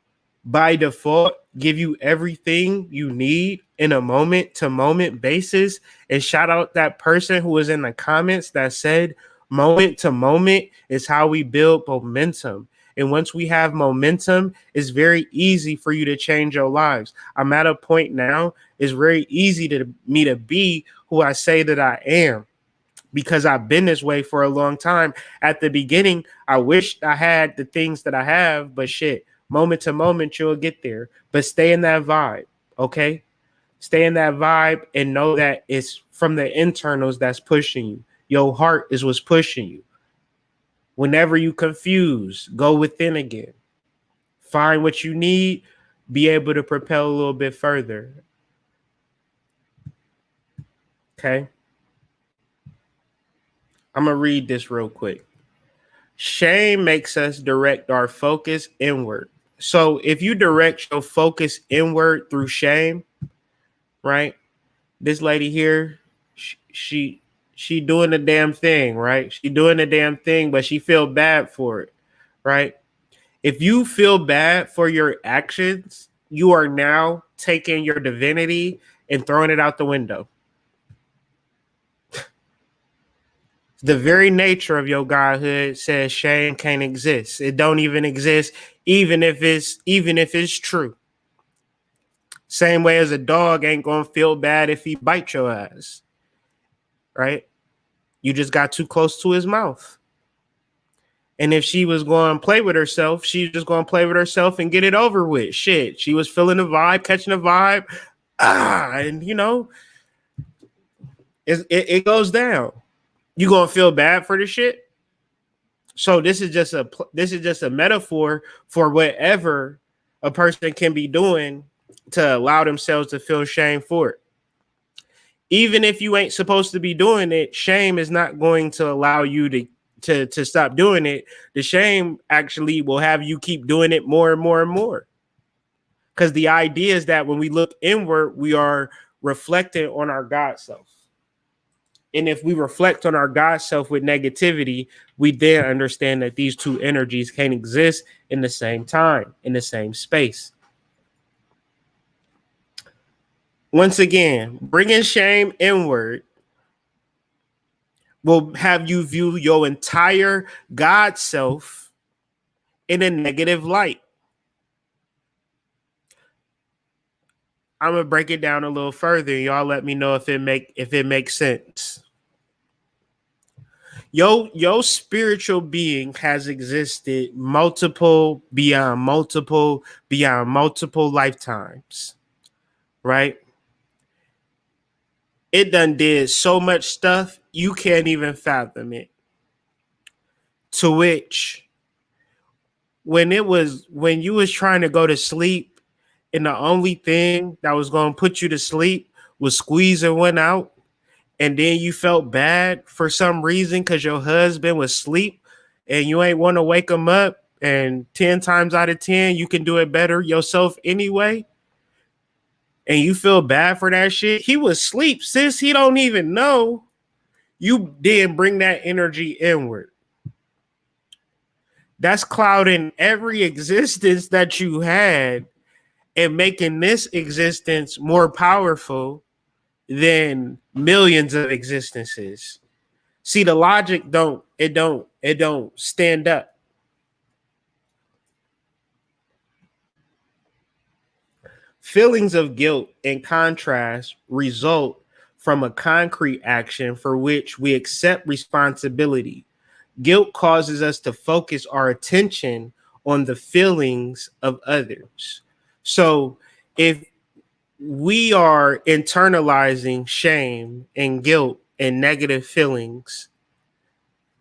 by default give you everything you need in a moment to moment basis. And shout out that person who was in the comments that said moment to moment is how we build momentum. And once we have momentum, it's very easy for you to change your lives. I'm at a point now, it's very easy to me to be who I say that I am because I've been this way for a long time. At the beginning, I wished I had the things that I have, but shit, moment to moment, you'll get there. But stay in that vibe, okay? Stay in that vibe and know that it's from the internals that's pushing you. Your heart is what's pushing you. Whenever you confuse, go within again. Find what you need, be able to propel a little bit further. Okay? I'm going to read this real quick. Shame makes us direct our focus inward. So if you direct your focus inward through shame, right? This lady here, she doing the damn thing, right? She doing the damn thing, but she feel bad for it, right? If you feel bad for your actions, you are now taking your divinity and throwing it out the window. The very nature of your godhood says shame can't exist. It don't even exist, even if it's true. Same way as a dog ain't gonna feel bad if he bites your ass, right? You just got too close to his mouth. And if she was going to play with herself, she's just going to play with herself and get it over with. Shit, she was feeling the vibe, catching the vibe, and It goes down. You gonna feel bad for the shit. So this is just a metaphor for whatever a person can be doing to allow themselves to feel shame for it. Even if you ain't supposed to be doing it, shame is not going to allow you to stop doing it. The shame actually will have you keep doing it more and more and more. Because the idea is that when we look inward, we are reflecting on our God self. And if we reflect on our God self with negativity, we then understand that these two energies can't exist in the same time, in the same space. Once again, bringing shame inward will have you view your entire God self in a negative light. I'm gonna break it down a little further. Y'all let me know if it makes sense. Your spiritual being has existed beyond multiple lifetimes, right? It done did so much stuff you can't even fathom it. To which, when you was trying to go to sleep, and the only thing that was gonna put you to sleep was squeezing one out, and then you felt bad for some reason because your husband was asleep and you ain't want to wake him up, and 10 times out of 10 you can do it better yourself anyway, and you feel bad for that shit. He was asleep, sis. He don't even know. You didn't bring that energy inward. That's clouding every existence that you had and making this existence more powerful than millions of existences. See, the logic don't stand up. Feelings of guilt, in contrast, result from a concrete action for which we accept responsibility. Guilt causes us to focus our attention on the feelings of others. So if we are internalizing shame and guilt and negative feelings,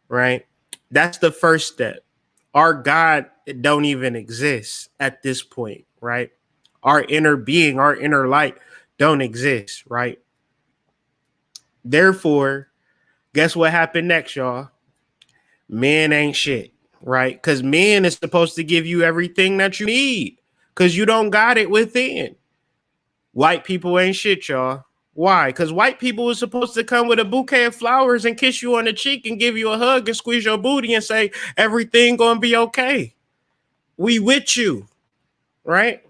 right? That's the first step. Our God don't even exist at this point, right? Our inner being, our inner light don't exist, right? Therefore, guess what happened next, y'all? Men ain't shit, right? Because men is supposed to give you everything that you need because you don't got it within. White people ain't shit, y'all. Why? Because white people was supposed to come with a bouquet of flowers and kiss you on the cheek and give you a hug and squeeze your booty and say, everything gonna be okay. We with you, right?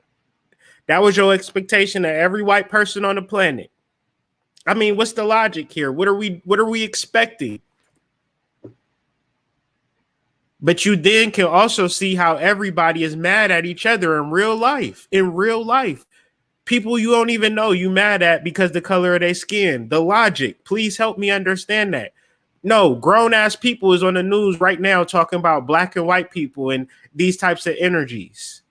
That was your expectation of every white person on the planet. I mean, what's the logic here? What are we expecting? But you then can also see how everybody is mad at each other in real life. In real life. People you don't even know you mad at because the color of their skin. The logic. Please help me understand that. No, grown-ass people is on the news right now talking about black and white people and these types of energies.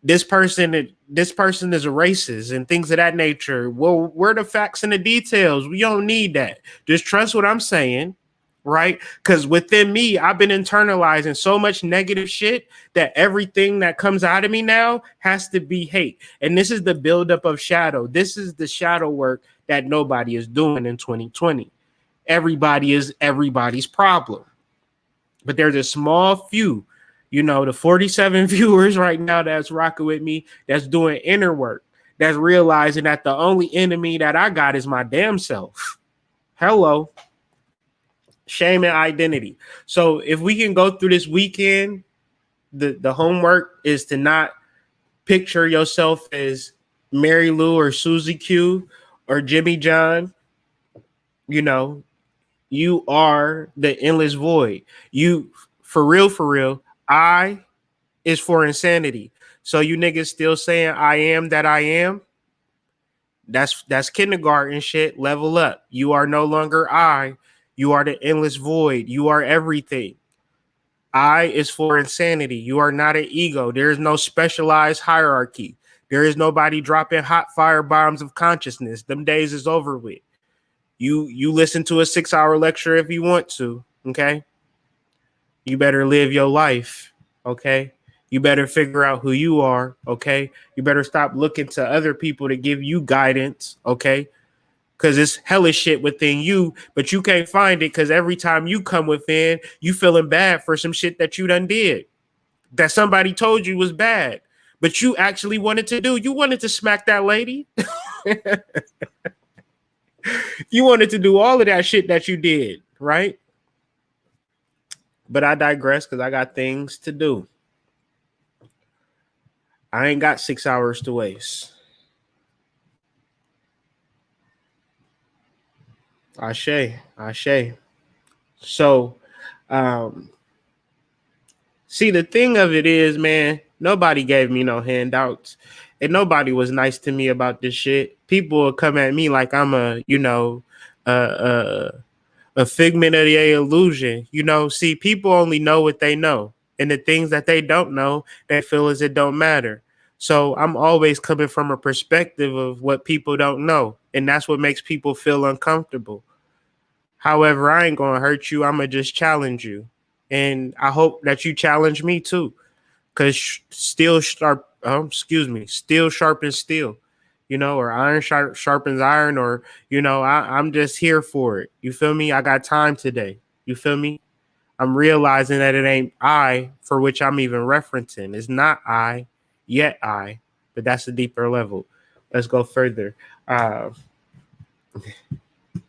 This person is a racist and things of that nature. Well, where are the facts and the details? We don't need that. Just trust what I'm saying, right? Because within me, I've been internalizing so much negative shit that everything that comes out of me now has to be hate. And this is the buildup of shadow. This is the shadow work that nobody is doing in 2020. Everybody is everybody's problem. But there's a small few, the 47 viewers right now that's rocking with me, that's doing inner work, that's realizing that the only enemy that I got is my damn self. Hello. Shame and identity. So if we can go through this weekend, the homework is to not picture yourself as Mary Lou or Susie Q or Jimmy John. You are the endless void. You, for real, I is for insanity. So you niggas still saying I am that I am? That's kindergarten shit. Level up. You are no longer I. You are the endless void. You are everything. I is for insanity. You are not an ego. There is no specialized hierarchy. There is nobody dropping hot fire bombs of consciousness. Them days is over with. You listen to a 6-hour lecture if you want to, okay? You better live your life, okay? You better figure out who you are, okay? You better stop looking to other people to give you guidance, okay? Because it's hellish shit within you, but you can't find it because every time you come within, you feeling bad for some shit that you done did, that somebody told you was bad, but you actually wanted to do. You wanted to smack that lady. You wanted to do all of that shit that you did, right? But I digress because I got things to do. I ain't got 6 hours to waste. Ashe. So, um, see, the thing of it is, man, nobody gave me no handouts, and nobody was nice to me about this shit. People will come at me like I'm a a figment of the illusion. See, people only know what they know, and the things that they don't know, they feel as it don't matter. So I'm always coming from a perspective of what people don't know, and that's what makes people feel uncomfortable. However, I ain't gonna hurt you. I'm gonna just challenge you, and I hope that you challenge me too. Cause steel sharpens steel, or iron sharpens iron, or I'm just here for it. You feel me? I got time today. You feel me? I'm realizing that it ain't I for which I'm even referencing. It's not I, yet I, but that's a deeper level. Let's go further. Uh,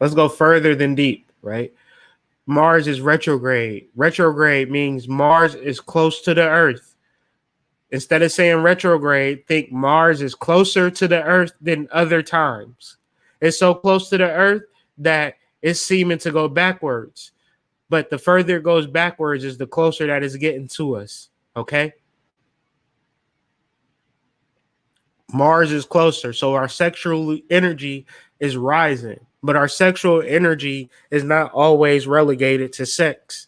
let's go further than deep, right? Mars is retrograde. Retrograde means Mars is close to the Earth. Instead of saying retrograde, think Mars is closer to the Earth than other times. It's so close to the Earth that it's seeming to go backwards. But the further it goes backwards is the closer that it's getting to us. Okay? Mars is closer. So our sexual energy is rising. But our sexual energy is not always relegated to sex.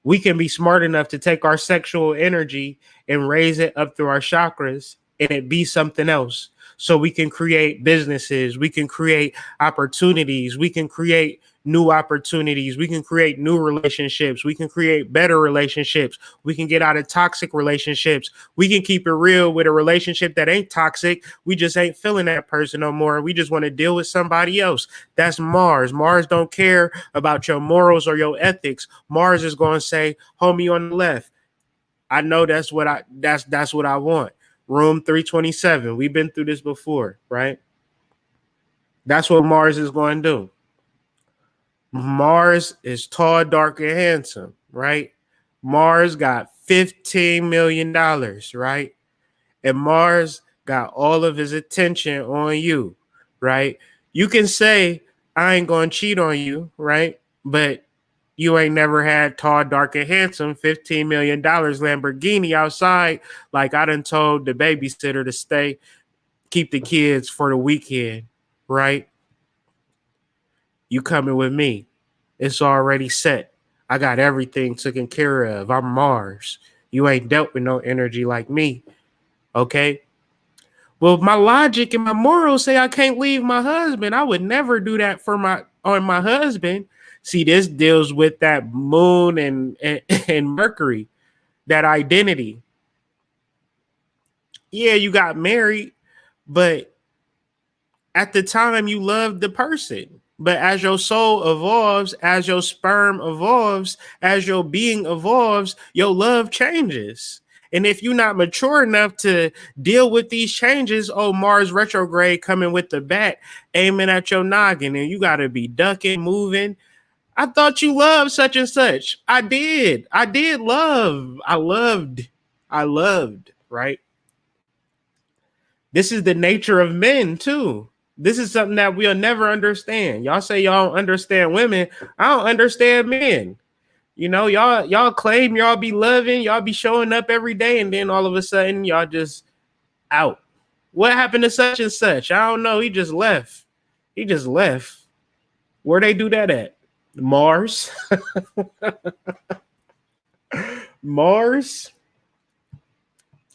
We can be smart enough to take our sexual energy and raise it up through our chakras and it be something else. So we can create businesses, we can create opportunities, we can create new opportunities, we can create new relationships, we can create better relationships, we can get out of toxic relationships, we can keep it real with a relationship that ain't toxic. We just ain't feeling that person no more. We just want to deal with somebody else. That's Mars. Mars don't care about your morals or your ethics. Mars is going to say, homie on the left, I know that's what I want. Room 327. We've been through this before, right? That's what Mars is going to do. Mars is tall, dark, and handsome, right? Mars got $15 million, right? And Mars got all of his attention on you, right? You can say, I ain't going to cheat on you, right? But you ain't never had tall, dark, and handsome $15 million Lamborghini outside. Like I done told the babysitter to stay, keep the kids for the weekend, right? You coming with me. It's already set. I got everything taken care of. I'm Mars. You ain't dealt with no energy like me, okay? Well, my logic and my morals say I can't leave my husband. I would never do that on my husband. See, this deals with that moon and Mercury, that identity. Yeah, you got married, but at the time you loved the person. But as your soul evolves, as your sperm evolves, as your being evolves, your love changes. And if you're not mature enough to deal with these changes, Mars retrograde coming with the bat, aiming at your noggin, and you got to be ducking, moving. I thought you loved such and such. I did. I did love. I loved, right? This is the nature of men, too. This is something that we'll never understand. Y'all say y'all don't understand women. I don't understand men. Y'all claim y'all be loving, y'all be showing up every day, and then all of a sudden y'all just out. What happened to such and such? I don't know. He just left. Where they do that at? Mars. Mars.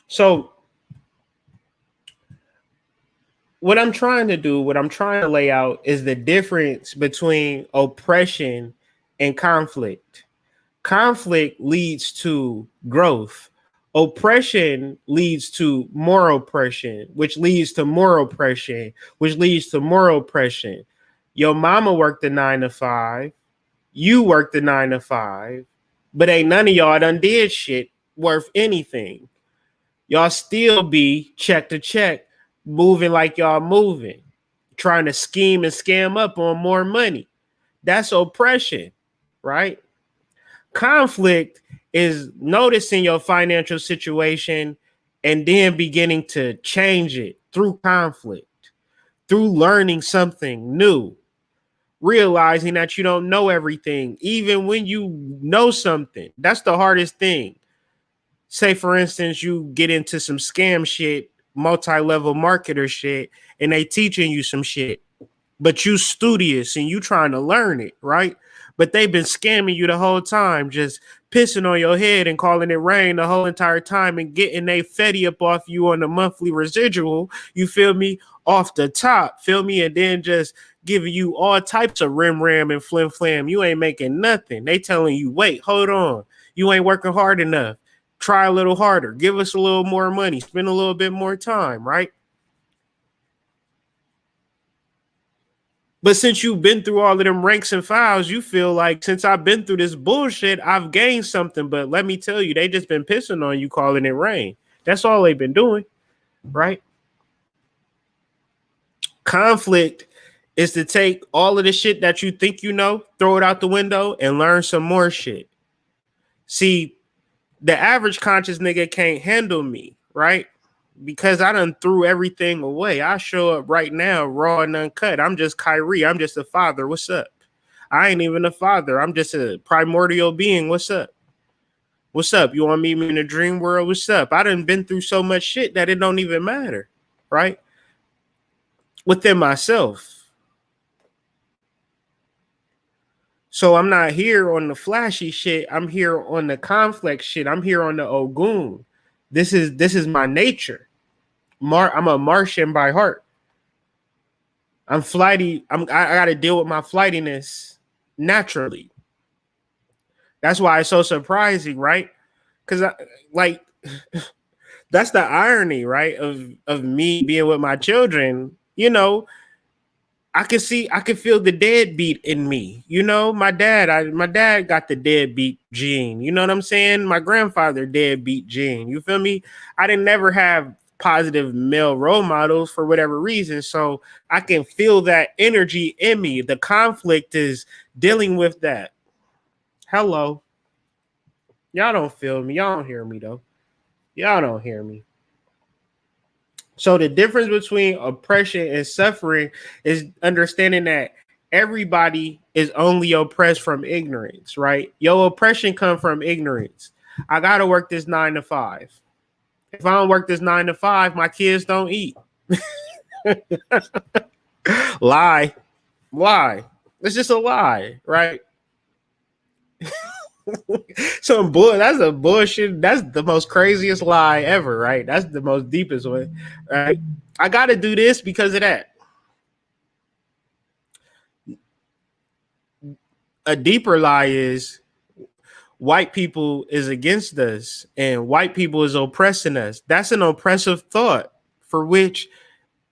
So what I'm trying to do, what I'm trying to lay out is the difference between oppression and conflict. Conflict leads to growth. Oppression leads to more oppression, which leads to more oppression, which leads to more oppression. Your mama worked a 9 to 5. You worked a 9 to 5, but ain't none of y'all done did shit worth anything. Y'all still be check to check, moving like y'all moving, trying to scheme and scam up on more money. That's oppression, right? Conflict is noticing your financial situation and then beginning to change it through conflict, through learning something new, realizing that you don't know everything, even when you know something. That's the hardest thing. Say, for instance, you get into some scam shit, multi-level marketer shit, and they teaching you some shit, but you studious and you trying to learn it, right? But they've been scamming you the whole time, just pissing on your head and calling it rain the whole entire time and getting a fetty up off you on the monthly residual, you feel me, off the top, feel me, and then just giving you all types of rim and flim flam. You ain't making nothing. They telling you, wait, hold on, you ain't working hard enough. Try a little harder. Give us a little more money. Spend a little bit more time, right? But since you've been through all of them ranks and files, you feel like since I've been through this bullshit, I've gained something. But let me tell you, they just been pissing on you, calling it rain. That's all they've been doing, right? Conflict is to take all of the shit that you think you know, throw it out the window, and learn some more shit. See, the average conscious nigga can't handle me, right? Because I done threw everything away. I show up right now raw and uncut. I'm just Kyrie. I'm just a father. What's up? I ain't even a father. I'm just a primordial being. What's up? What's up? You want to meet me in the dream world? What's up? I done been through so much shit that it don't even matter, right? Within myself. So I'm not here on the flashy shit. I'm here on the conflict shit. I'm here on the Ogun. This is my nature. I'm a Martian by heart. I'm flighty. I got to deal with my flightiness naturally. That's why it's so surprising, right? Because that's the irony, right? Of me being with my children. You know, I can feel the deadbeat in me. You know, my dad got the deadbeat gene. You know what I'm saying? My grandfather deadbeat gene. You feel me? I didn't never have positive male role models for whatever reason. So I can feel that energy in me. The conflict is dealing with that. Hello. Y'all don't feel me. Y'all don't hear me though. Y'all don't hear me. So the difference between oppression and suffering is understanding that everybody is only oppressed from ignorance, right? Your oppression comes from ignorance. I got to work this 9 to 5. If I don't work this 9 to 5, my kids don't eat. Lie. It's just a lie, right? That's a bullshit. That's the most craziest lie ever, right? That's the most deepest one, right? I got to do this because of that. A deeper lie is white people is against us and white people is oppressing us. That's an oppressive thought, for which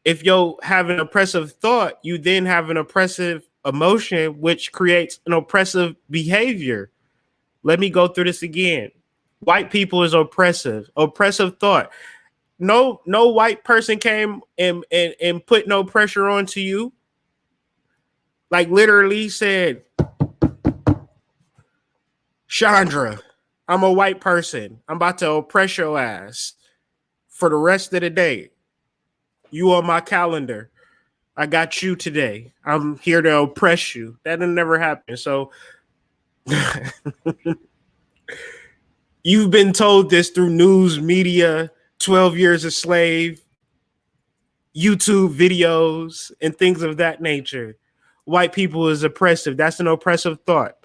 if you have an oppressive thought, you then have an oppressive emotion, which creates an oppressive behavior. Let me go through this again. White people is oppressive thought. No white person came and put no pressure onto you. Like literally said, Chandra, I'm a white person. I'm about to oppress your ass for the rest of the day. You on my calendar. I got you today. I'm here to oppress you. That never happened. So you've been told this through news, media, 12 Years a Slave, YouTube videos, and things of that nature. White people is oppressive. That's an oppressive thought.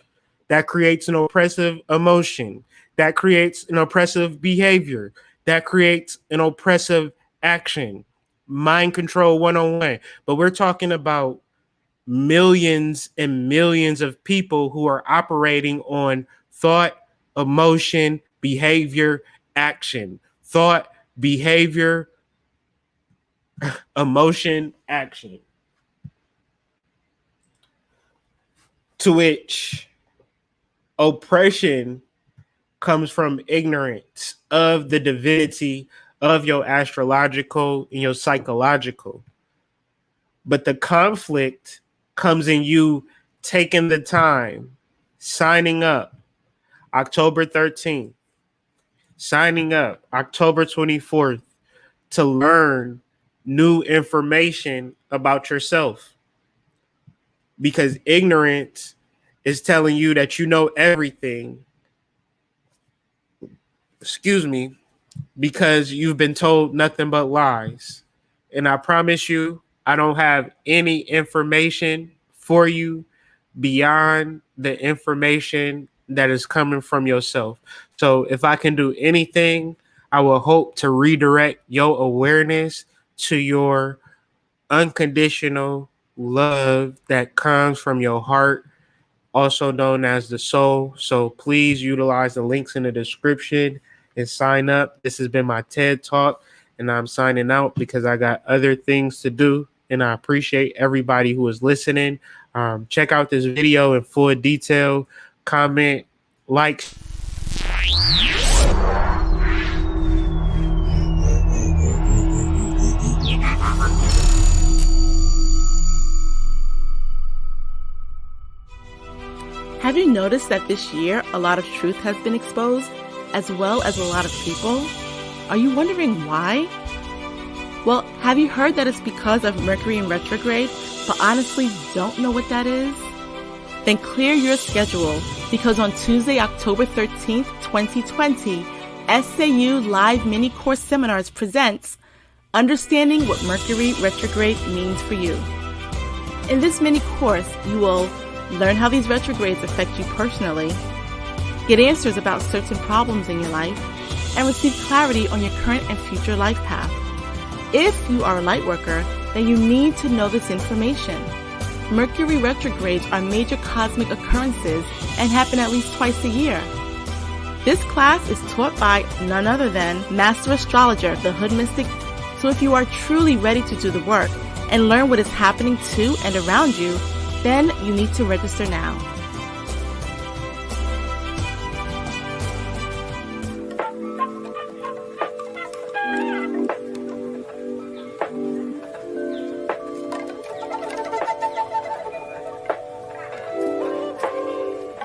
That creates an oppressive emotion. That creates an oppressive behavior. That creates an oppressive action. mind control 101. But we're talking about millions and millions of people who are operating on thought, emotion, behavior, action. Thought, behavior, emotion, action. To which oppression comes from ignorance of the divinity of your astrological and your psychological. But the conflict comes in you taking the time, signing up October 13th, signing up October 24th to learn new information about yourself. Because ignorance is telling you that you know everything. Because you've been told nothing but lies. And I promise you, I don't have any information for you beyond the information that is coming from yourself. So if I can do anything, I will hope to redirect your awareness to your unconditional love that comes from your heart, also known as the soul. So please utilize the links in the description and sign up. This has been my TED Talk, and I'm signing out because I got other things to do, and I appreciate everybody who is listening. Check out this video in full detail. Comment, like. Have you noticed that this year a lot of truth has been exposed, as well as a lot of people? Are you wondering why? Well, have you heard that it's because of Mercury in retrograde, but honestly don't know what that is? Then clear your schedule, because on Tuesday, October 13th, 2020, SAU Live Mini Course Seminars presents Understanding What Mercury Retrograde Means for You. In this mini course, you will learn how these retrogrades affect you personally, get answers about certain problems in your life, and receive clarity on your current and future life path. If you are a light worker, then you need to know this information. Mercury retrogrades are major cosmic occurrences and happen at least twice a year. This class is taught by none other than Master Astrologer, the Hood Mystic. So if you are truly ready to do the work and learn what is happening to and around you, then you need to register now.